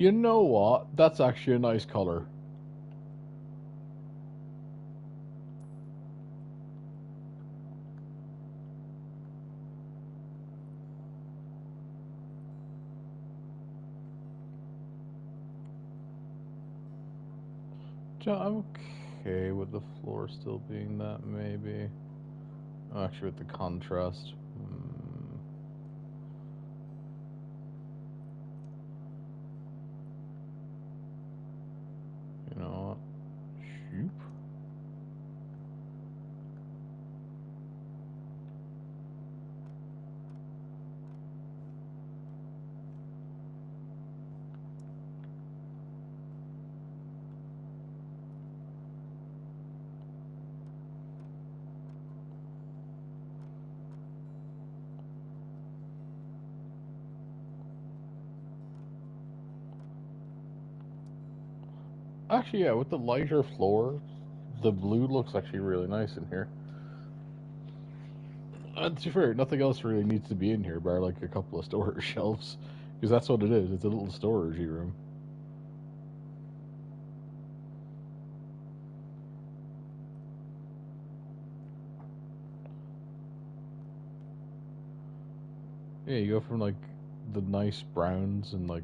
You know what? That's actually a nice color. I'm okay with the floor still being that, maybe. Actually, with the contrast. You know what? Shoop. Actually, yeah, with the lighter floor, the blue looks actually really nice in here. And to be fair, nothing else really needs to be in here, bar like a couple of storage shelves, because that's what it is. It's a little storagey room. Yeah, you go from like the nice browns and like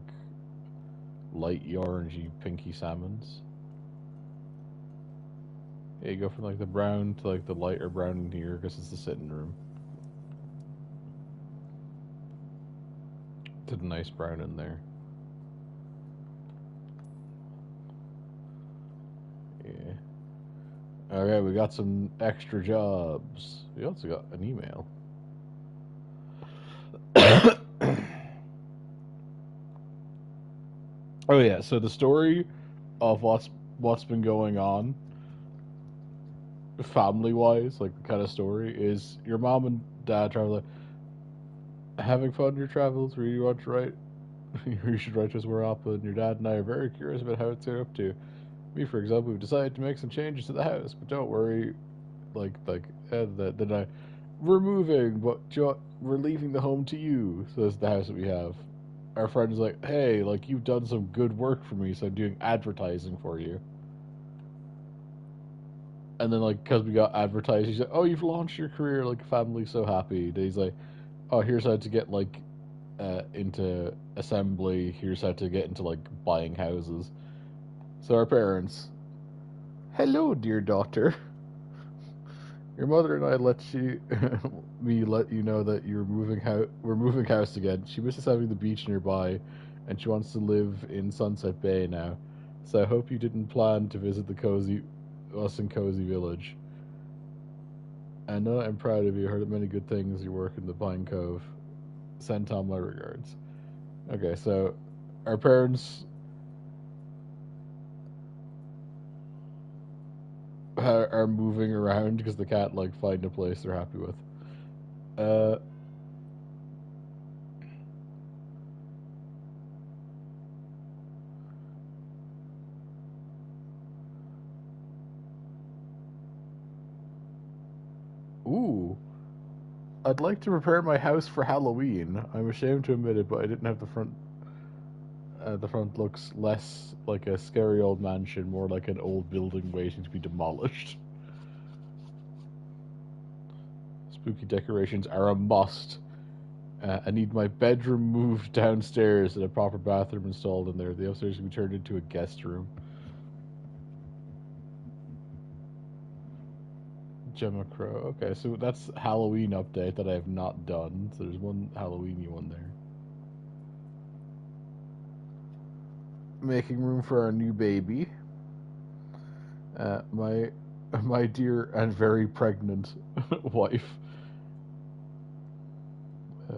light orangey, pinky salmons. Yeah, you go from like the brown to like the lighter brown in here because it's the sitting room. To the nice brown in there. Yeah. Okay, we got some extra jobs. We also got an email. Oh yeah, so the story of what's been going on family wise, like the kind of story is your mom and dad travel having fun in your travels, where you want to write you should write to us more often. Your dad and I are very curious about how it's set up to. Me, for example, we've decided to make some changes to the house, but don't worry, then we're moving, but we're leaving the home to you. Says the house that we have. Our friend's like, hey, like you've done some good work for me, so I'm doing advertising for you. And then like because we got advertised, he's like, oh, you've launched your career, like family's so happy. And he's like, oh, here's how to get like into assembly. Here's how to get into like buying houses. So our parents, hello, dear daughter. Your mother and I let you know that we're moving house again. She misses having the beach nearby, and she wants to live in Sunset Bay now. So I hope you didn't plan to visit us in Cozy Village. I know I'm proud of you. I heard many good things. You work in the Pine Cove. Send Tom my regards. Okay, so our parents are moving around because they can't like find a place they're happy with. Uh, ooh, I'd like to prepare my house for Halloween. I'm ashamed to admit it, but I didn't have the front. The front looks less like a scary old mansion, more like an old building waiting to be demolished. Spooky decorations are a must. I need my bedroom moved downstairs and a proper bathroom installed in there. The upstairs can be turned into a guest room. Gemma Crow. Okay, so that's Halloween update that I have not done. So there's one Halloweeny one there. Making room for our new baby. My dear and very pregnant wife.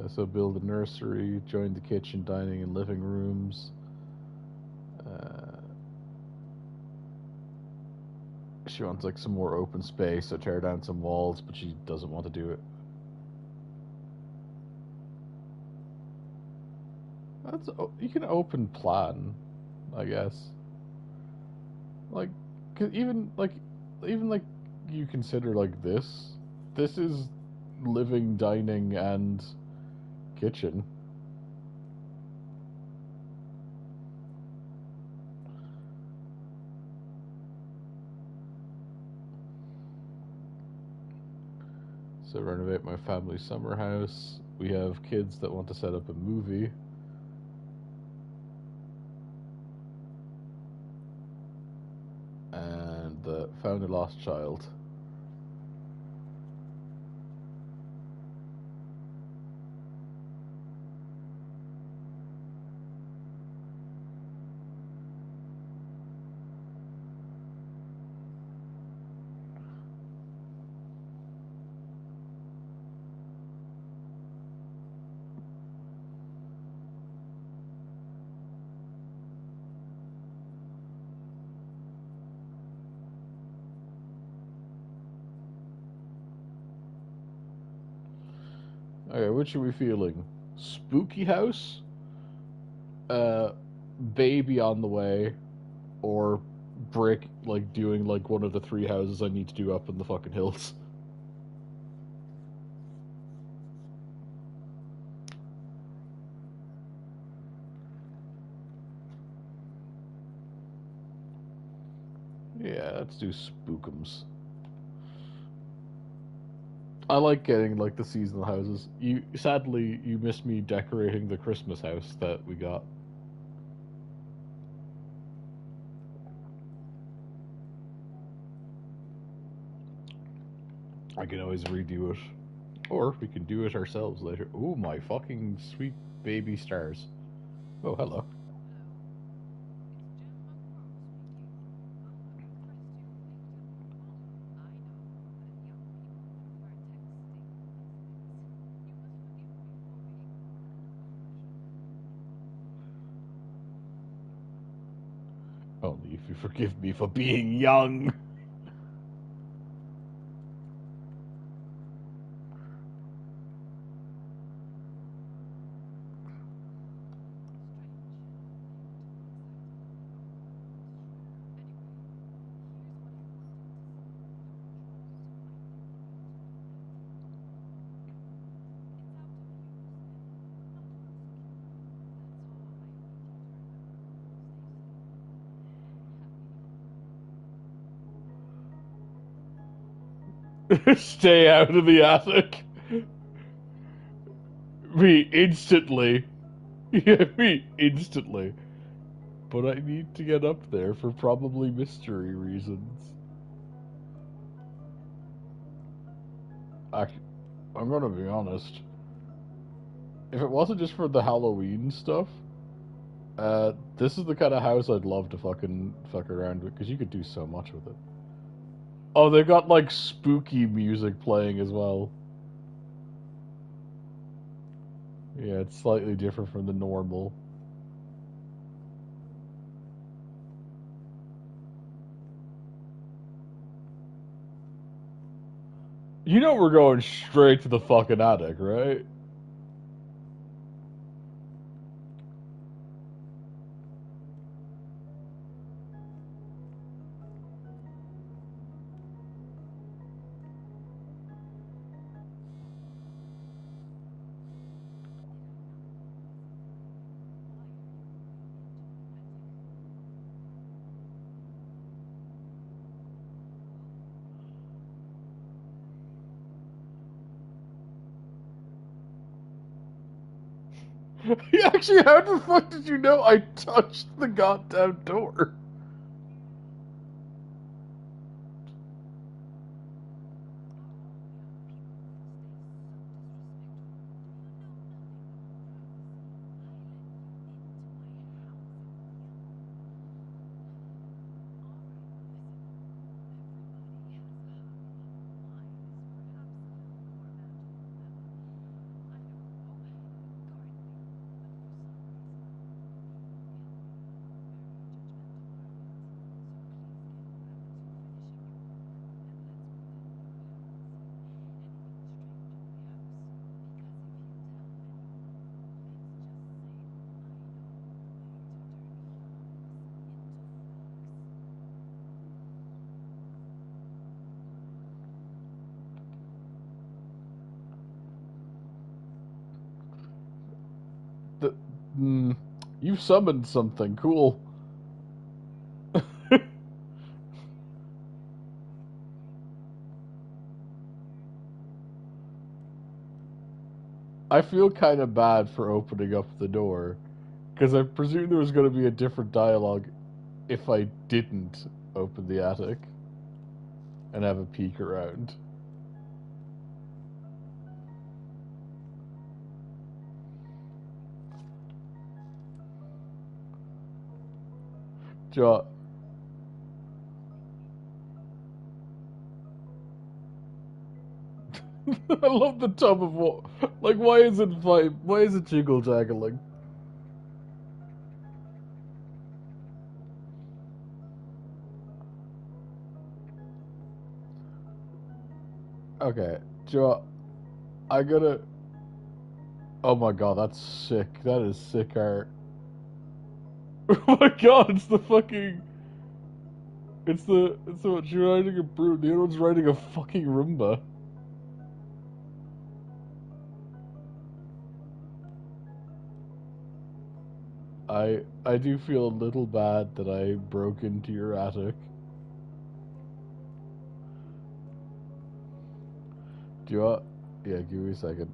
So build a nursery, join the kitchen, dining, and living rooms. She wants like some more open space, so tear down some walls, but she doesn't want to do it. You can open plan, I guess. Like, 'cause even like you consider like this. This is living, dining, and kitchen. So renovate my family summer house. We have kids that want to set up a movie. And found a lost child. Okay, which are we feeling? Spooky house? Uh, baby on the way, or brick, like doing like one of the three houses I need to do up in the fucking hills. Yeah, let's do spookums. I like getting like the seasonal houses. You sadly you missed me decorating the Christmas house that we got. I can always redo it. Or we can do it ourselves later. Oh my fucking sweet baby stars. Oh hello. Only if you forgive me for being young. Stay out of the attic. Me instantly. Yeah, me instantly. But I need to get up there for probably mystery reasons. Actually, I'm gonna be honest. If it wasn't just for the Halloween stuff, this is the kind of house I'd love to fucking fuck around with because you could do so much with it. Oh, they've got like spooky music playing as well. Yeah, it's slightly different from the normal. You know we're going straight to the fucking attic, right? Actually, how the fuck did you know I touched the goddamn door? The, mm, you summoned something cool. I feel kind of bad for opening up the door because I presume there was going to be a different dialogue if I didn't open the attic and have a peek around. Jo- I love the tub of what? Like, why is it vibe? Why is it jiggle jaggling? Okay, Joe, I gotta. Oh my god, that's sick. That is sick art. Oh my god, it's the fucking. It's the one. She's riding a broom. The other one's riding a fucking Roomba. I do feel a little bad that I broke into your attic. Do you want? Yeah, give me a second.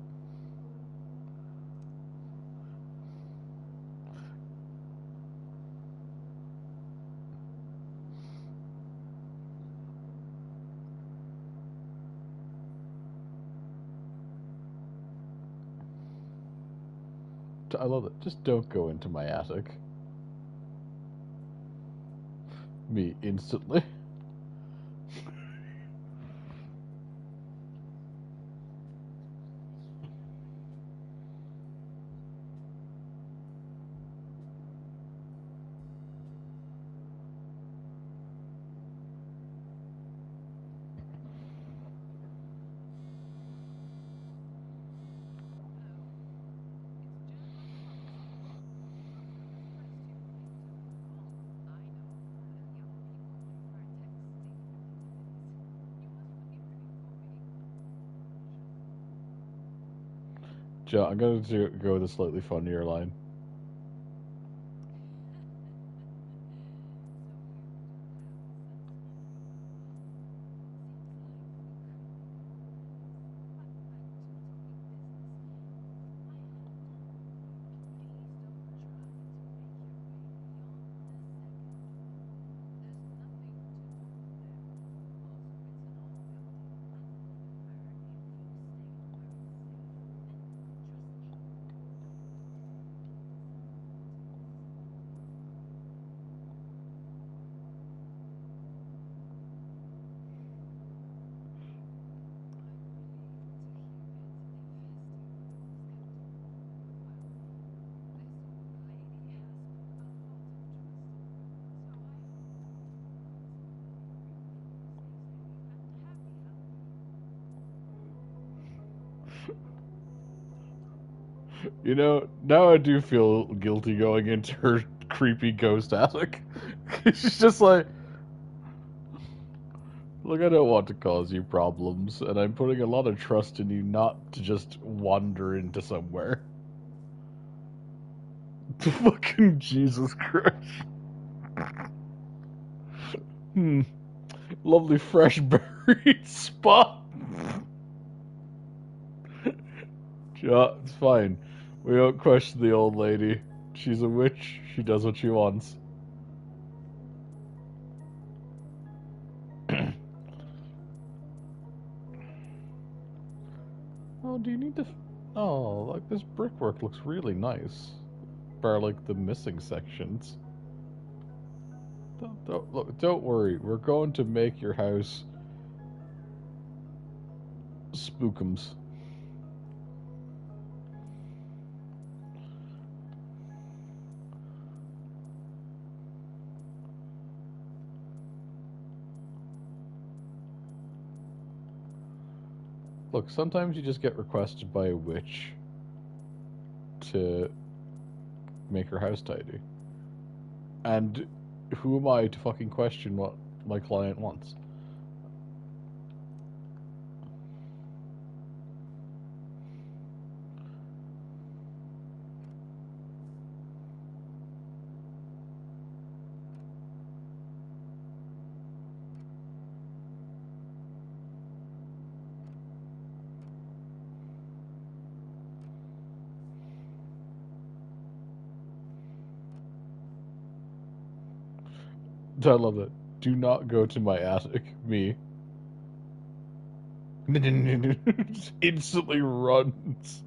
I love it. Just don't go into my attic. Me instantly. Joe, I'm gonna go with a slightly funnier line. You know, now I do feel guilty going into her creepy ghost attic. She's just like, look, I don't want to cause you problems, and I'm putting a lot of trust in you not to just wander into somewhere. Fucking Jesus Christ. Hmm. Lovely fresh buried spot. Yeah, it's fine. We don't question the old lady. She's a witch. She does what she wants. Oh, do you need to? Oh, like this brickwork looks really nice. Bar like the missing sections. Look, don't worry. We're going to make your house spookums. Look, sometimes you just get requested by a witch to make her house tidy. And who am I to fucking question what my client wants? I love that. Do not go to my attic. Me. Just instantly runs.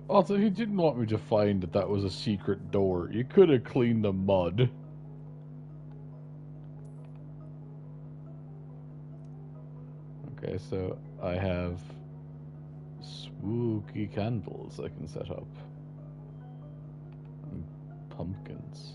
Also, he didn't want me to find that that was a secret door. You could have cleaned the mud. Okay, so I have spooky candles I can set up. And pumpkins.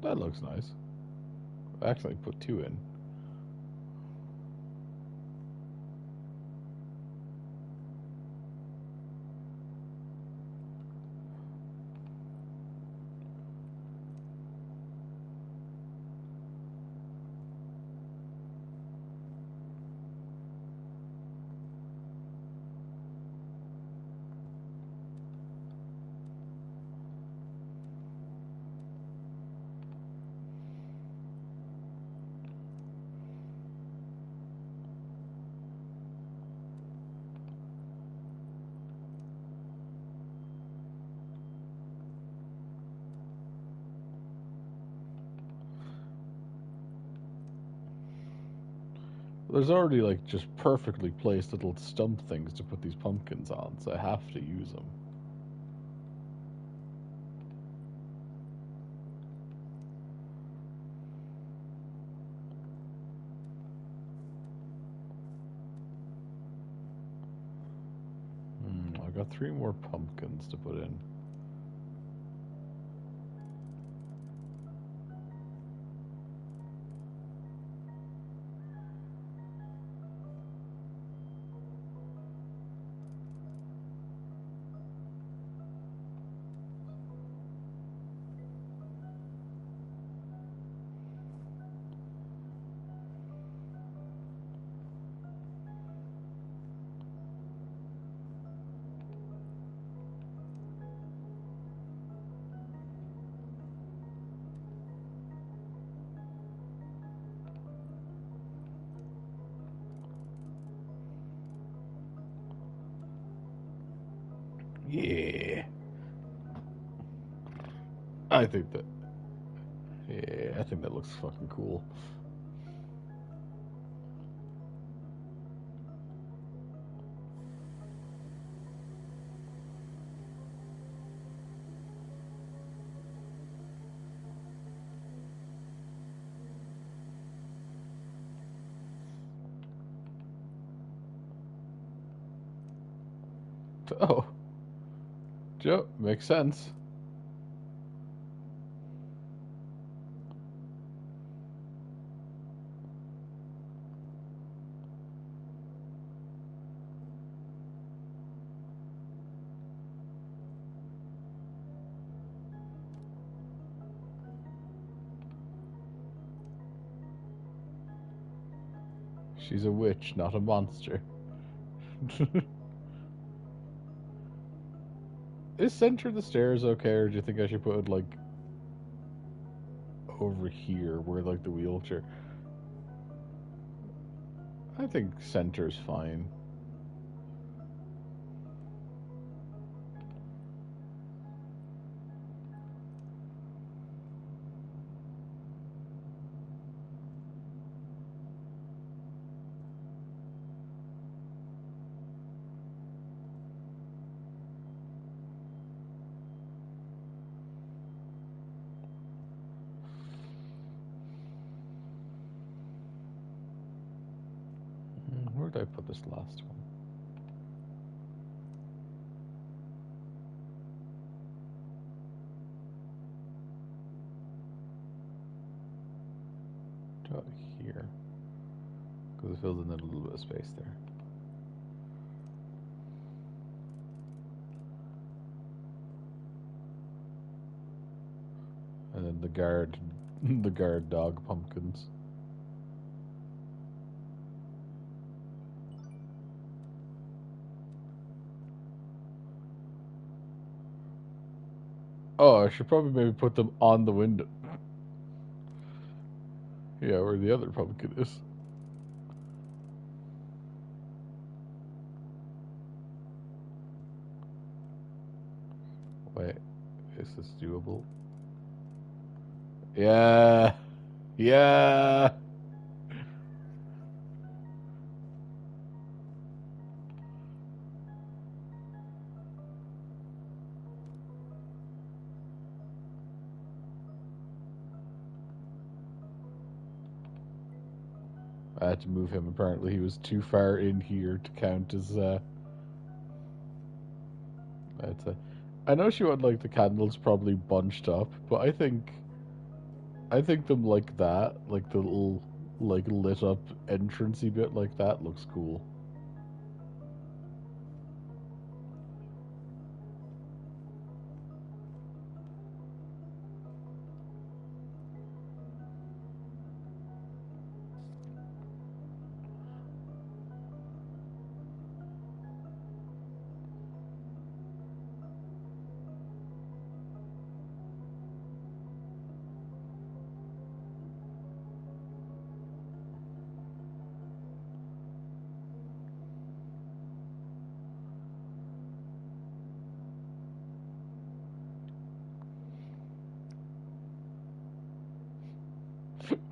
That looks nice. I actually put 2 in. There's already like just perfectly placed little stump things to put these pumpkins on, so I have to use them. I've got 3 more pumpkins to put in. Yeah. I think that. Yeah, I think that looks fucking cool. Oh, Joe, makes sense. She's a witch, not a monster. Is center of the stairs okay, or do you think I should put it like over here where like the wheelchair? I think center's fine. Where did I put this last one? About here. Because it fills in a little bit of space there. And then the guard dog pumpkins. Oh, I should probably maybe put them on the window. Yeah, where the other pumpkin is. Wait, is this doable? Yeah. Yeah. I had to move him. Apparently, he was too far in here to count as. That's a, I know she would like the candles probably bunched up, but I think them like that, like the little like lit up entrancey bit like that looks cool.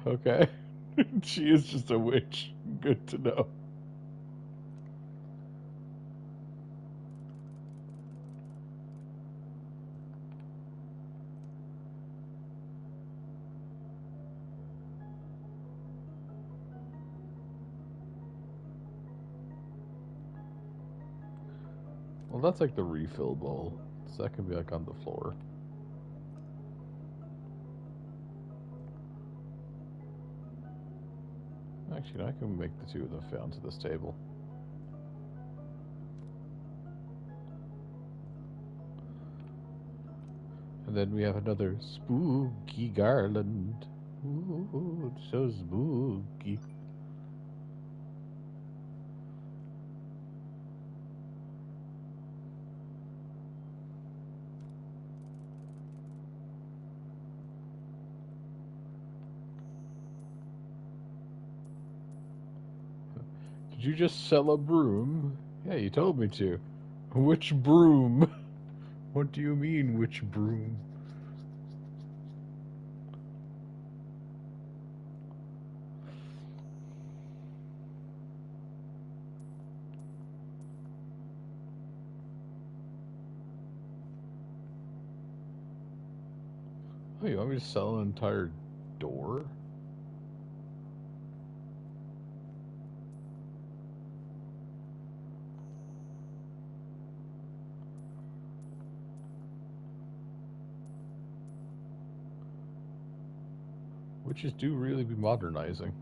Okay. She is just a witch. Good to know. Well, that's like the refill bowl. So that can be like on the floor. Actually, I can make the two of them fit onto this table. And then we have another spooky garland. Ooh, it's so spooky. Did you just sell a broom? Yeah, you told me to. Which broom? What do you mean, which broom? Oh, you want me to sell an entire door? Witches do really be modernizing.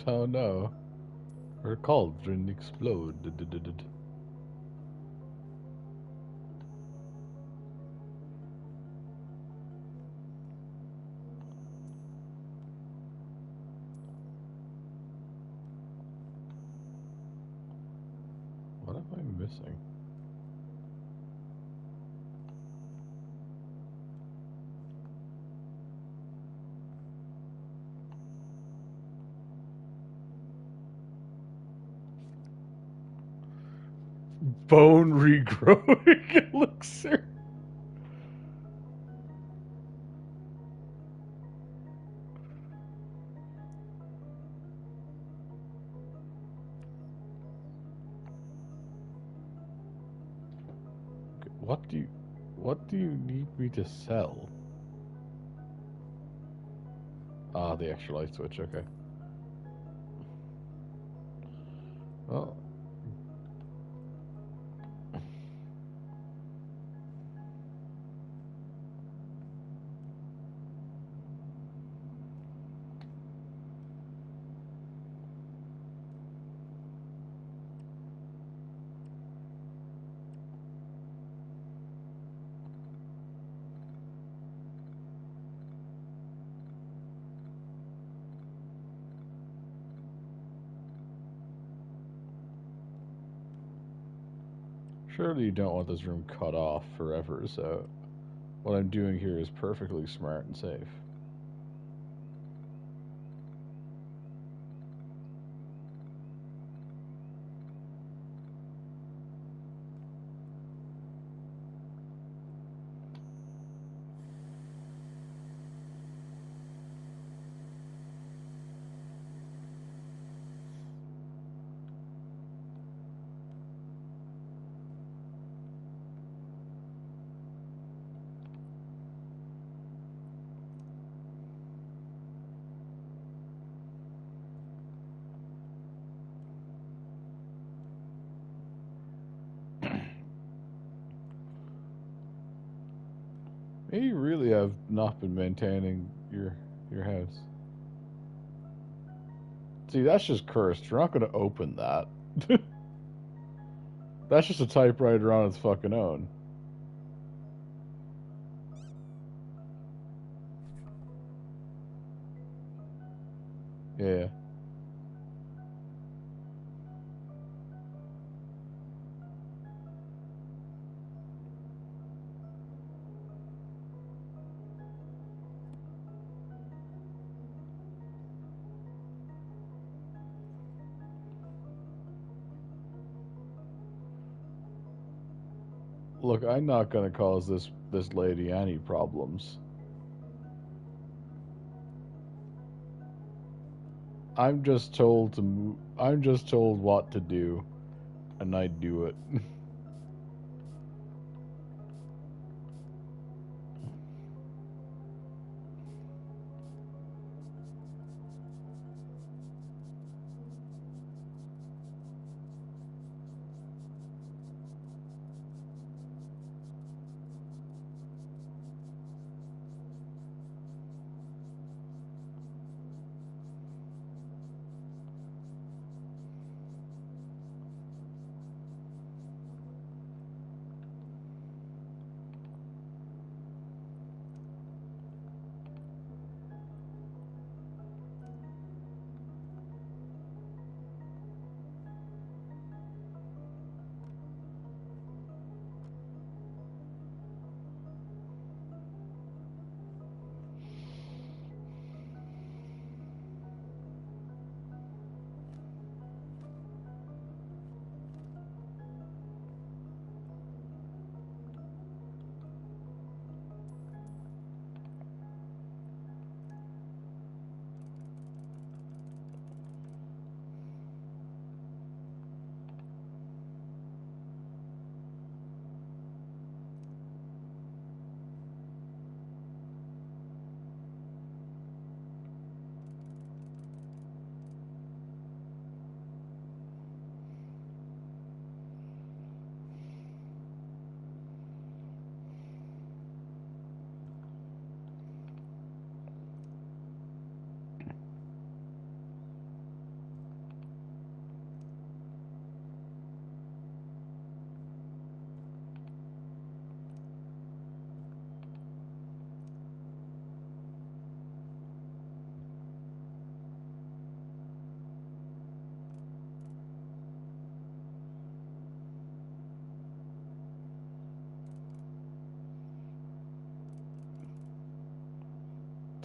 Oh no. Her cauldron exploded. What am I missing? Bone regrowing elixir. What do you need me to sell? Ah, the extra light switch, okay. Well, surely you don't want this room cut off forever, so what I'm doing here is perfectly smart and safe. You really have not been maintaining your house. See, that's just cursed. You're not going to open that. That's just a typewriter on its fucking own. Yeah. Look, I'm not going to cause this lady any problems. I'm just told to move. I'm just told what to do, and I do it.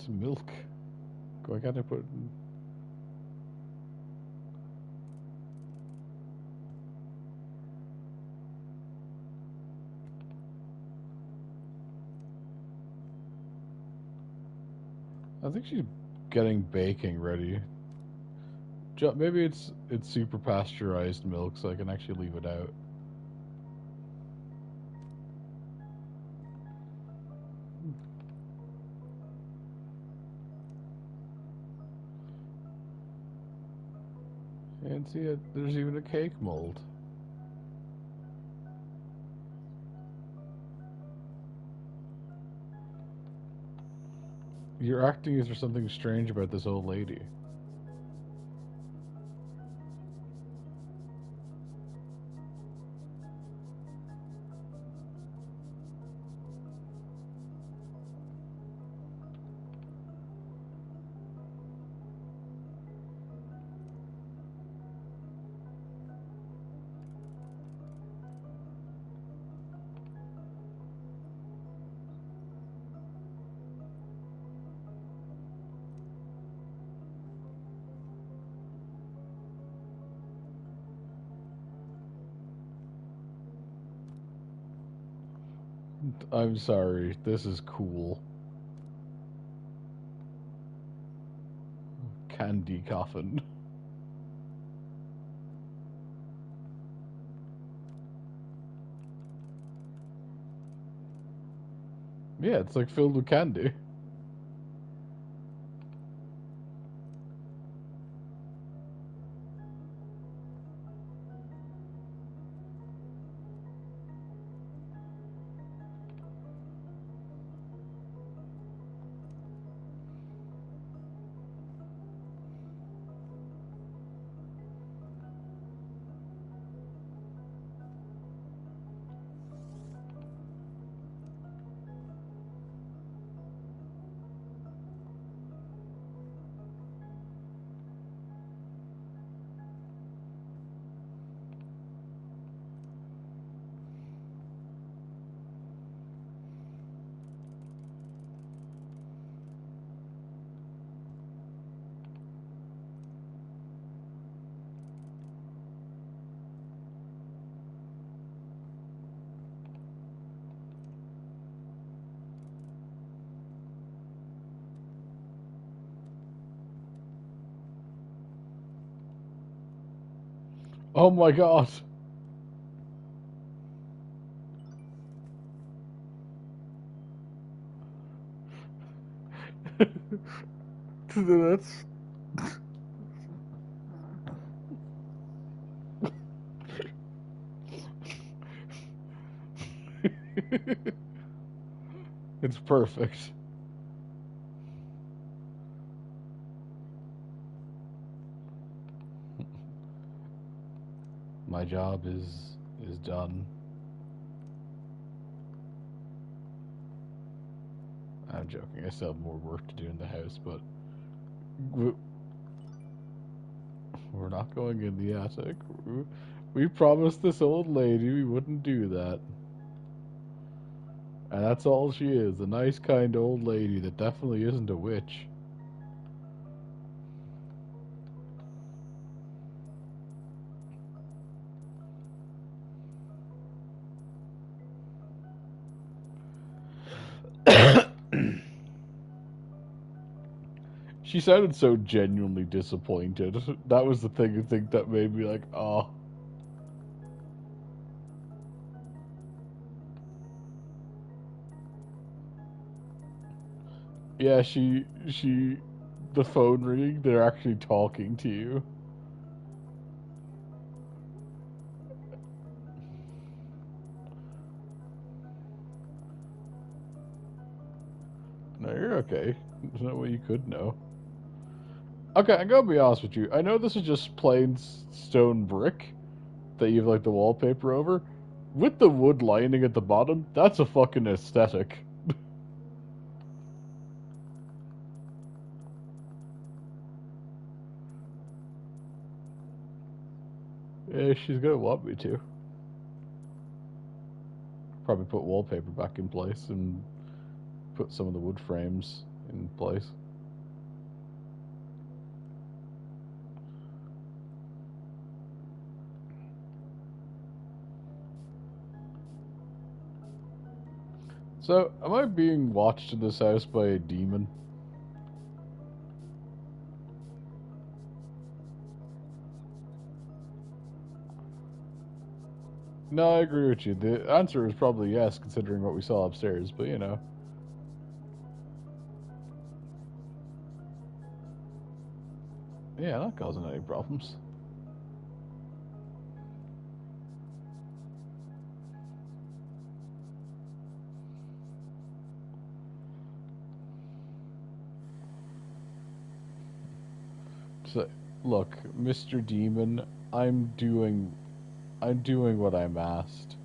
It's milk. Why can't I put... I think she's getting baking ready. Maybe it's super pasteurized milk, so I can actually leave it out. And see it. There's even a cake mold. You're acting as there's something strange about this old lady. I'm sorry, this is cool. Candy coffin. Yeah, it's like filled with candy. Oh my god. That's... It's perfect. My job is done. I'm joking. I still have more work to do in the house, but we're not going in the attic. We promised this old lady we wouldn't do that. And that's all she is, a nice, kind old lady that definitely isn't a witch. She sounded so genuinely disappointed. That was the thing I think that made me like, oh. Yeah, the phone ringing, they're actually talking to you. No, you're okay. There's no way you could know. Okay, I'm gonna be honest with you. I know this is just plain stone brick that you have like the wallpaper over. With the wood lining at the bottom, that's a fucking aesthetic. Yeah, she's gonna want me to. Probably put wallpaper back in place and put some of the wood frames in place. So, am I being watched in this house by a demon? No, I agree with you. The answer is probably yes, considering what we saw upstairs, but you know. Yeah, not causing any problems. So, look, Mr. Demon, I'm doing what I'm asked.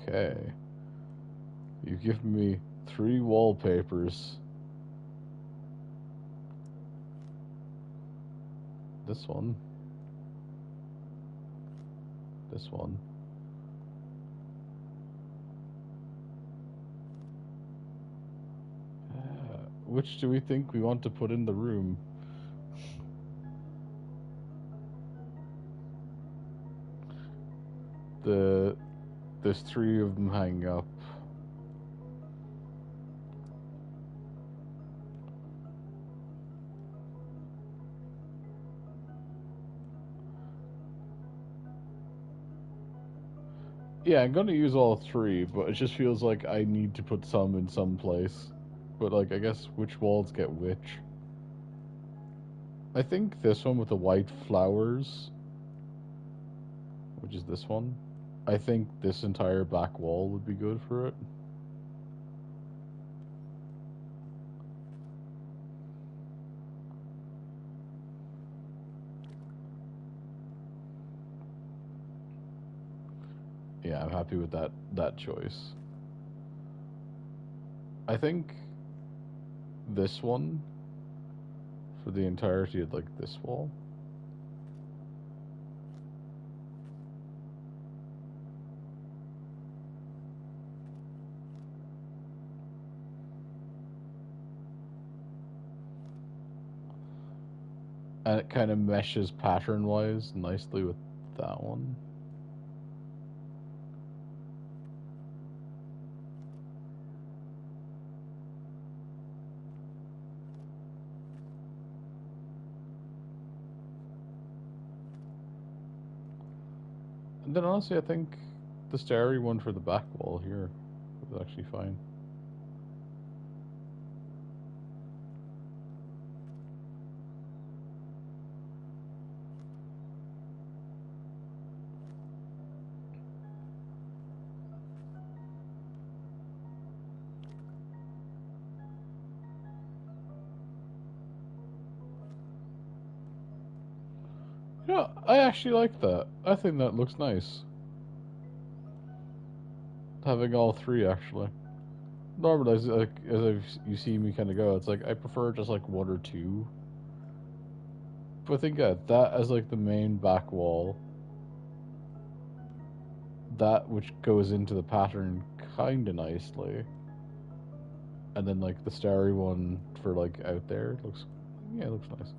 Okay. You've given me 3 wallpapers. This one. This one. Which do we think we want to put in the room? There's 3 of them hanging up. Yeah, I'm gonna use all 3, but it just feels like I need to put some in some place. But like, I guess which walls get which? I think this one with the white flowers, which is this one. I think this entire back wall would be good for it. Yeah, I'm happy with that choice. I think this one for the entirety of like this wall. And it kind of meshes pattern wise nicely with that one. then honestly, I think the starry one for the back wall here is actually fine. Yeah, I actually like that. I think that looks nice. Having all three actually. Normally, you see me kind of go, it's like I prefer just like one or two. But I think that as like the main back wall, that which goes into the pattern kind of nicely, and then like the starry one for like out there looks, yeah, it looks nice.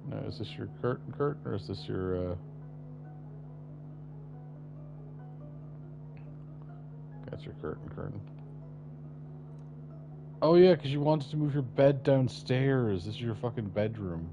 Now, is this your curtain, or is this your? That's your curtain. Oh yeah, because you wanted to move your bed downstairs. This is your fucking bedroom.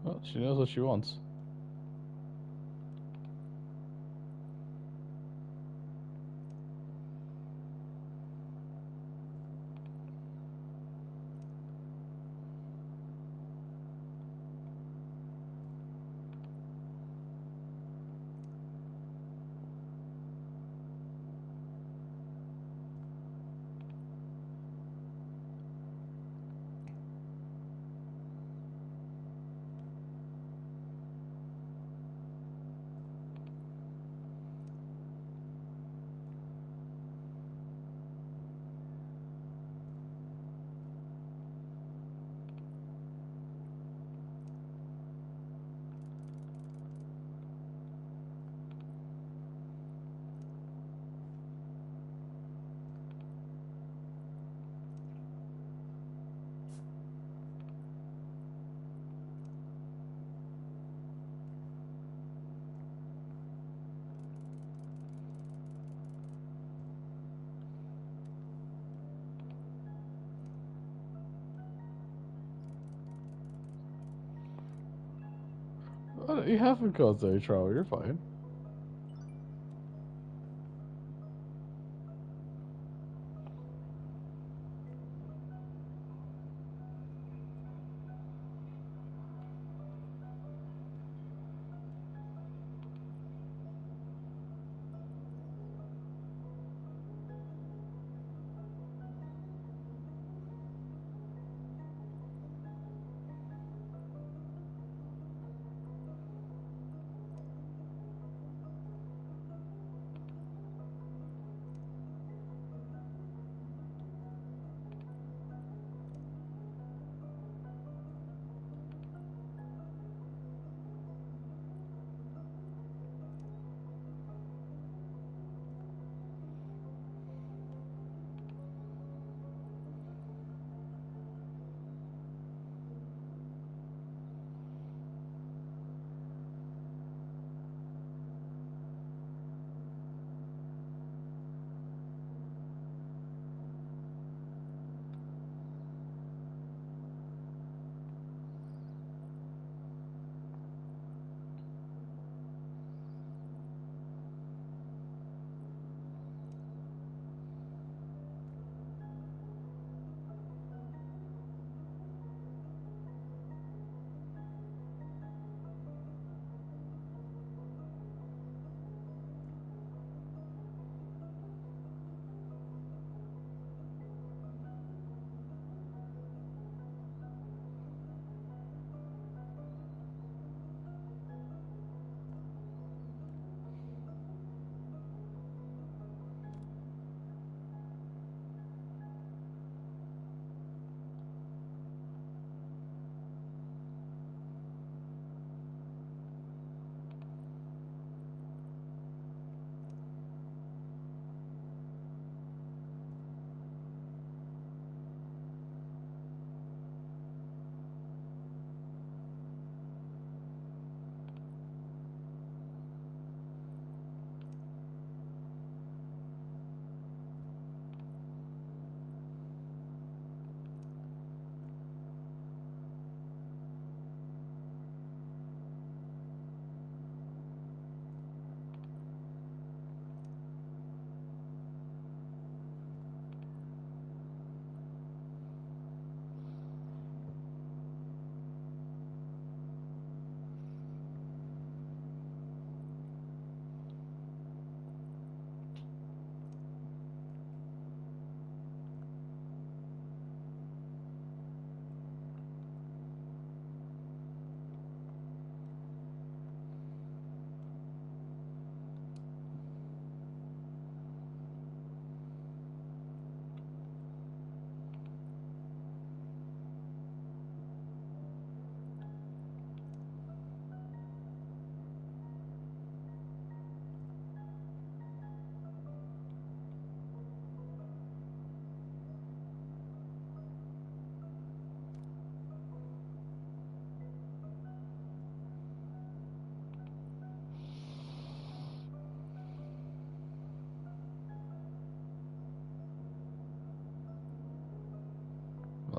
Well, she knows what she wants. You haven't caused any trouble. You're fine.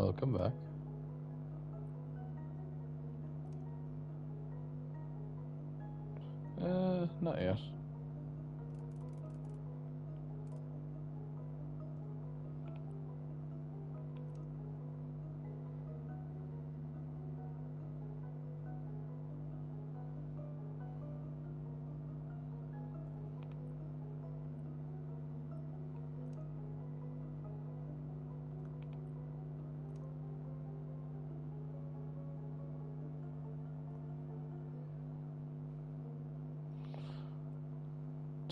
I'll come back. Not yet.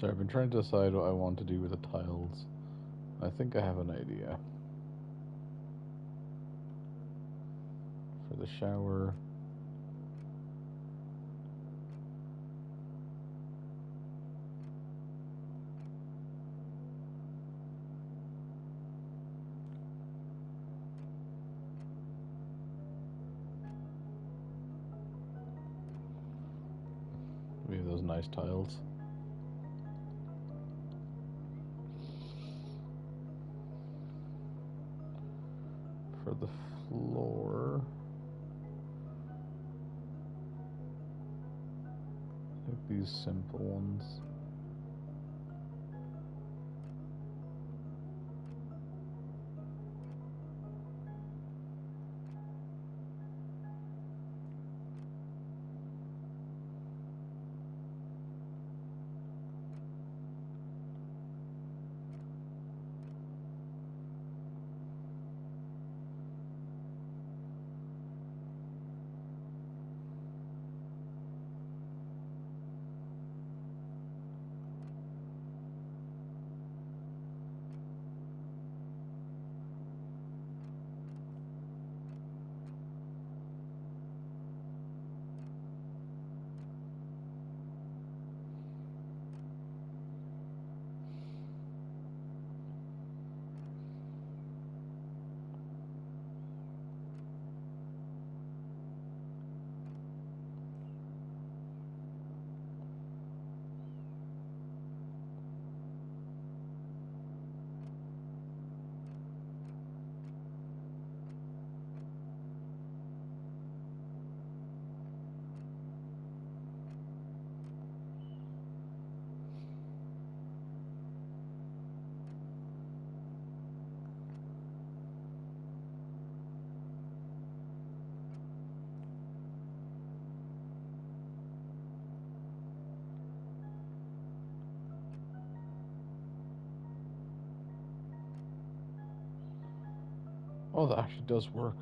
So I've been trying to decide what I want to do with the tiles. I think I have an idea. For the shower. We have those nice tiles. For the floor, like these simple ones. Oh, that actually does work.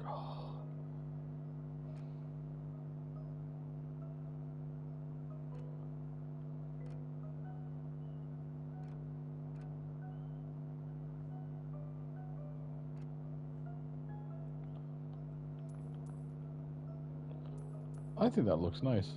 I think that looks nice.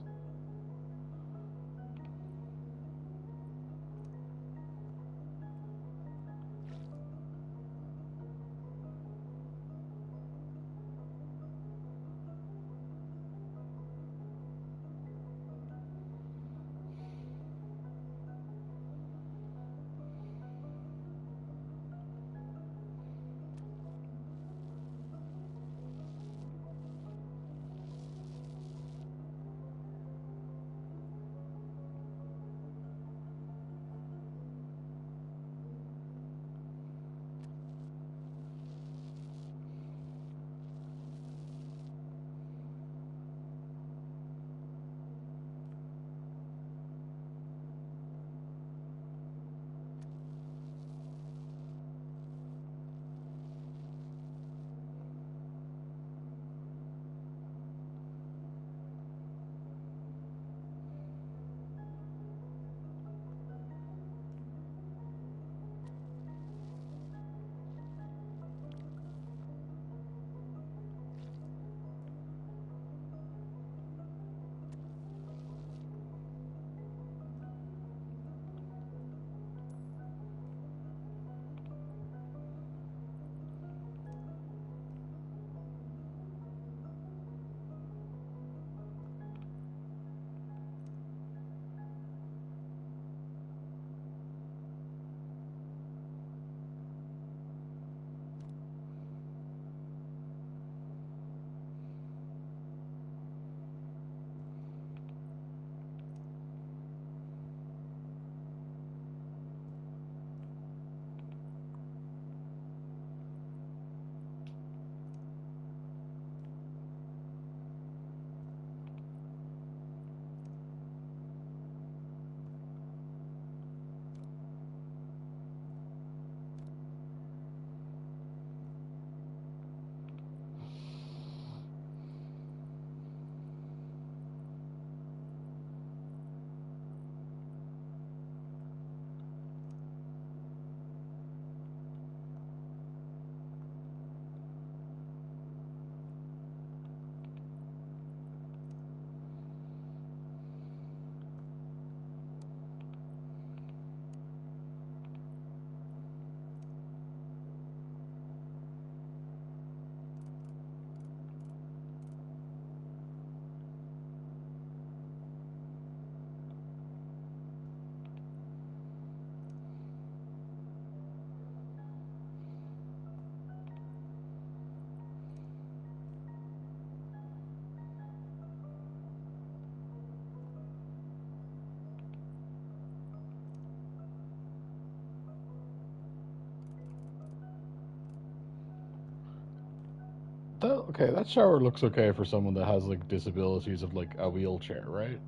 Okay, that shower looks okay for someone that has like disabilities of like a wheelchair, right?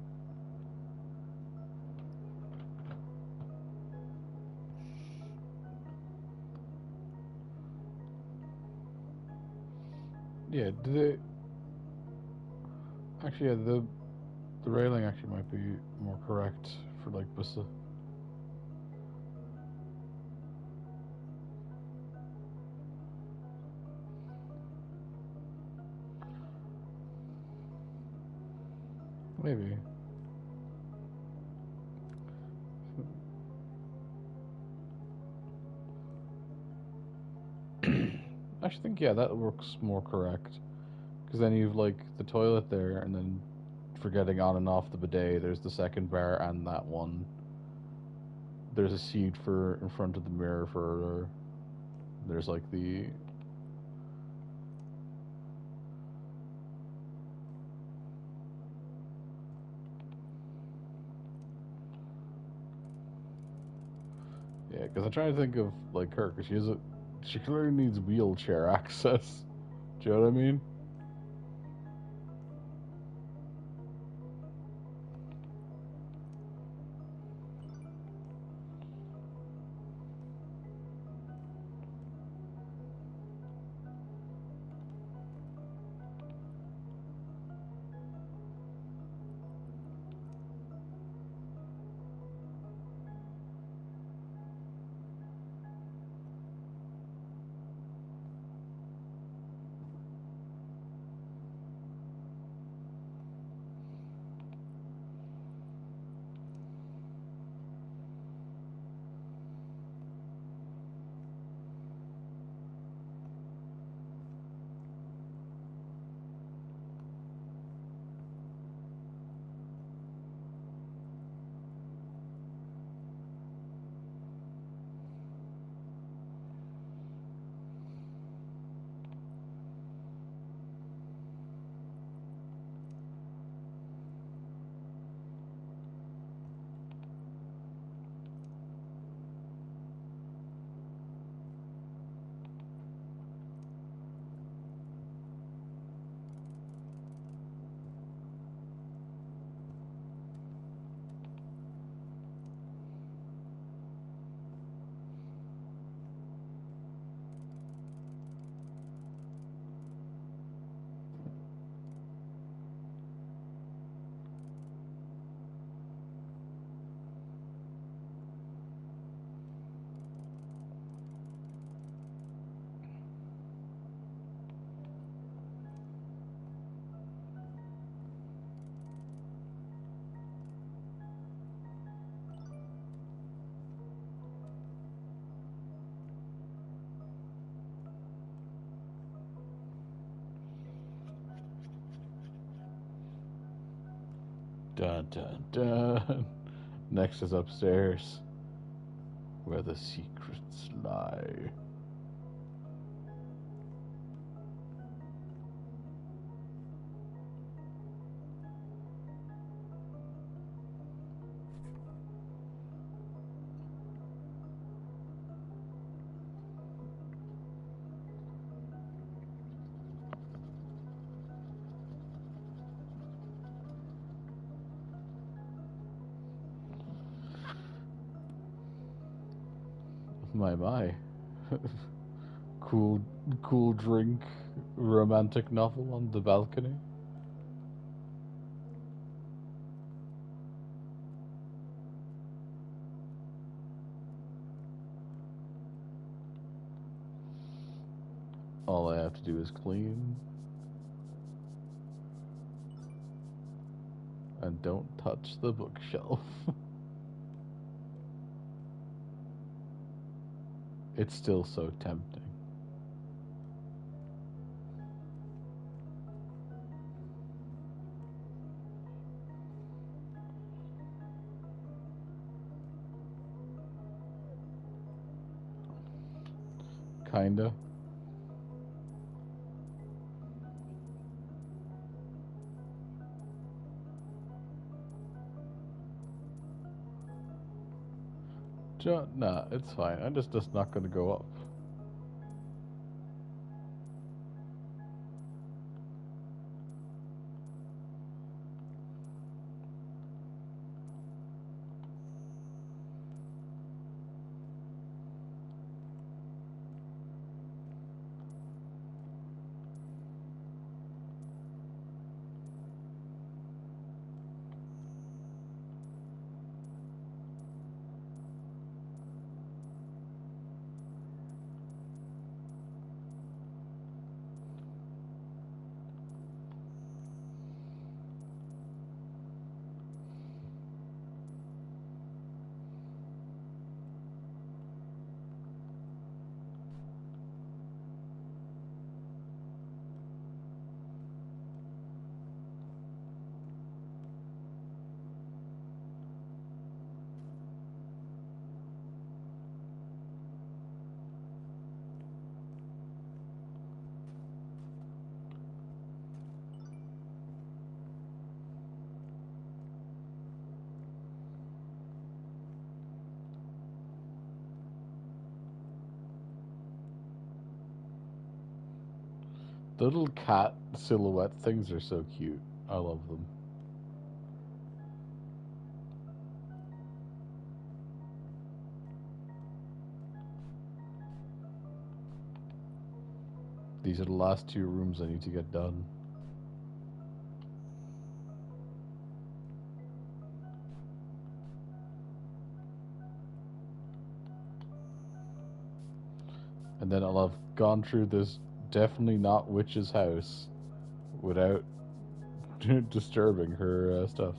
Yeah, do they actually? Yeah, the railing actually might be more correct for like bus. Maybe. I actually think yeah, that works more correct because then you've like the toilet there, and then for getting on and off the bidet, there's the second bar and that one. There's a seat for in front of the mirror for. There's like the. Yeah, because I'm trying to think of like her, because she clearly needs wheelchair access. Do you know what I mean? Dun dun dun. Next is upstairs, where the secrets lie. My. cool, cool drink, romantic novel on the balcony. All I have to do is clean and don't touch the bookshelf. It's still so tempting. Kinda. Nah, it's fine. I'm just not gonna go up. The little cat silhouette things are so cute. I love them. These are the last two rooms I need to get done. And then I'll have gone through this definitely not witch's house without disturbing her stuff.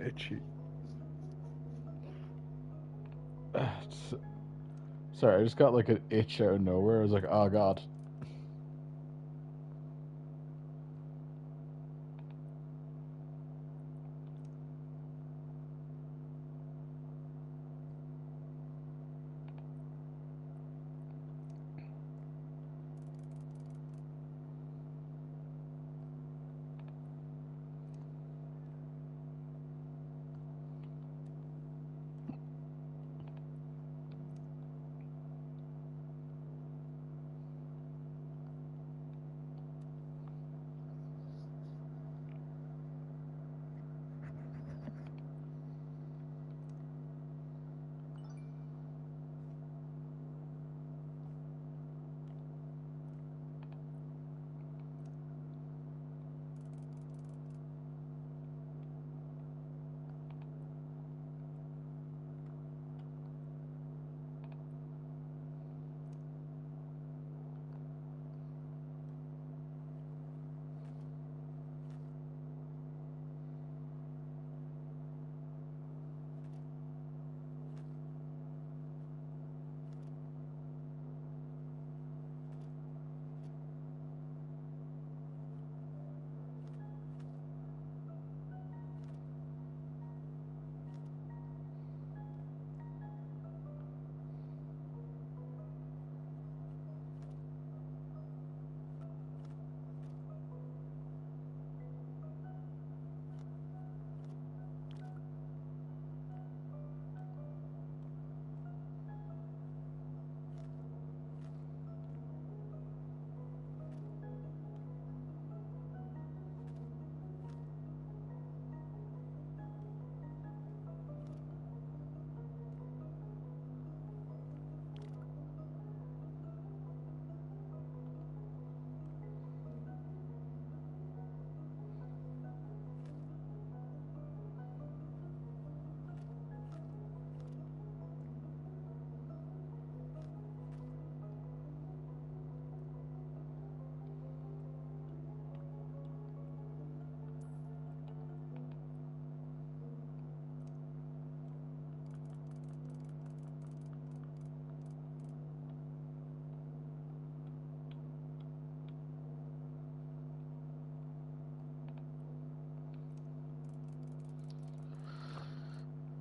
Itchy. Sorry, I just got like an itch out of nowhere. I was like, oh god.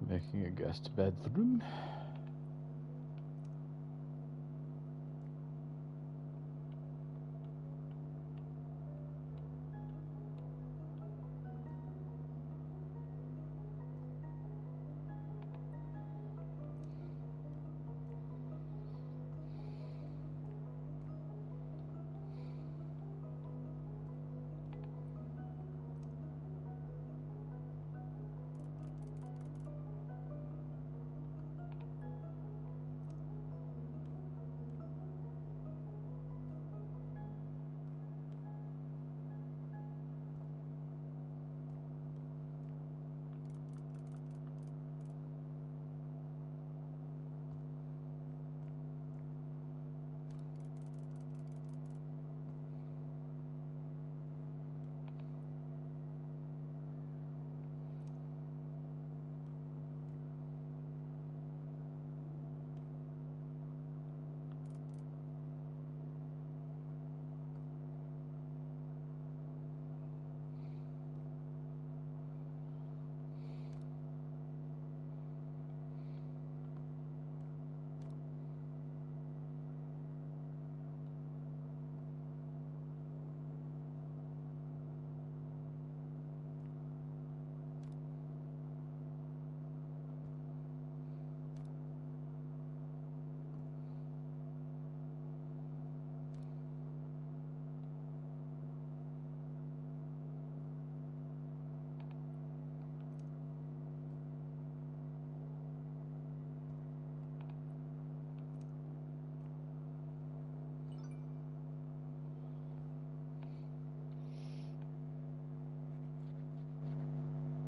Making a guest bedroom.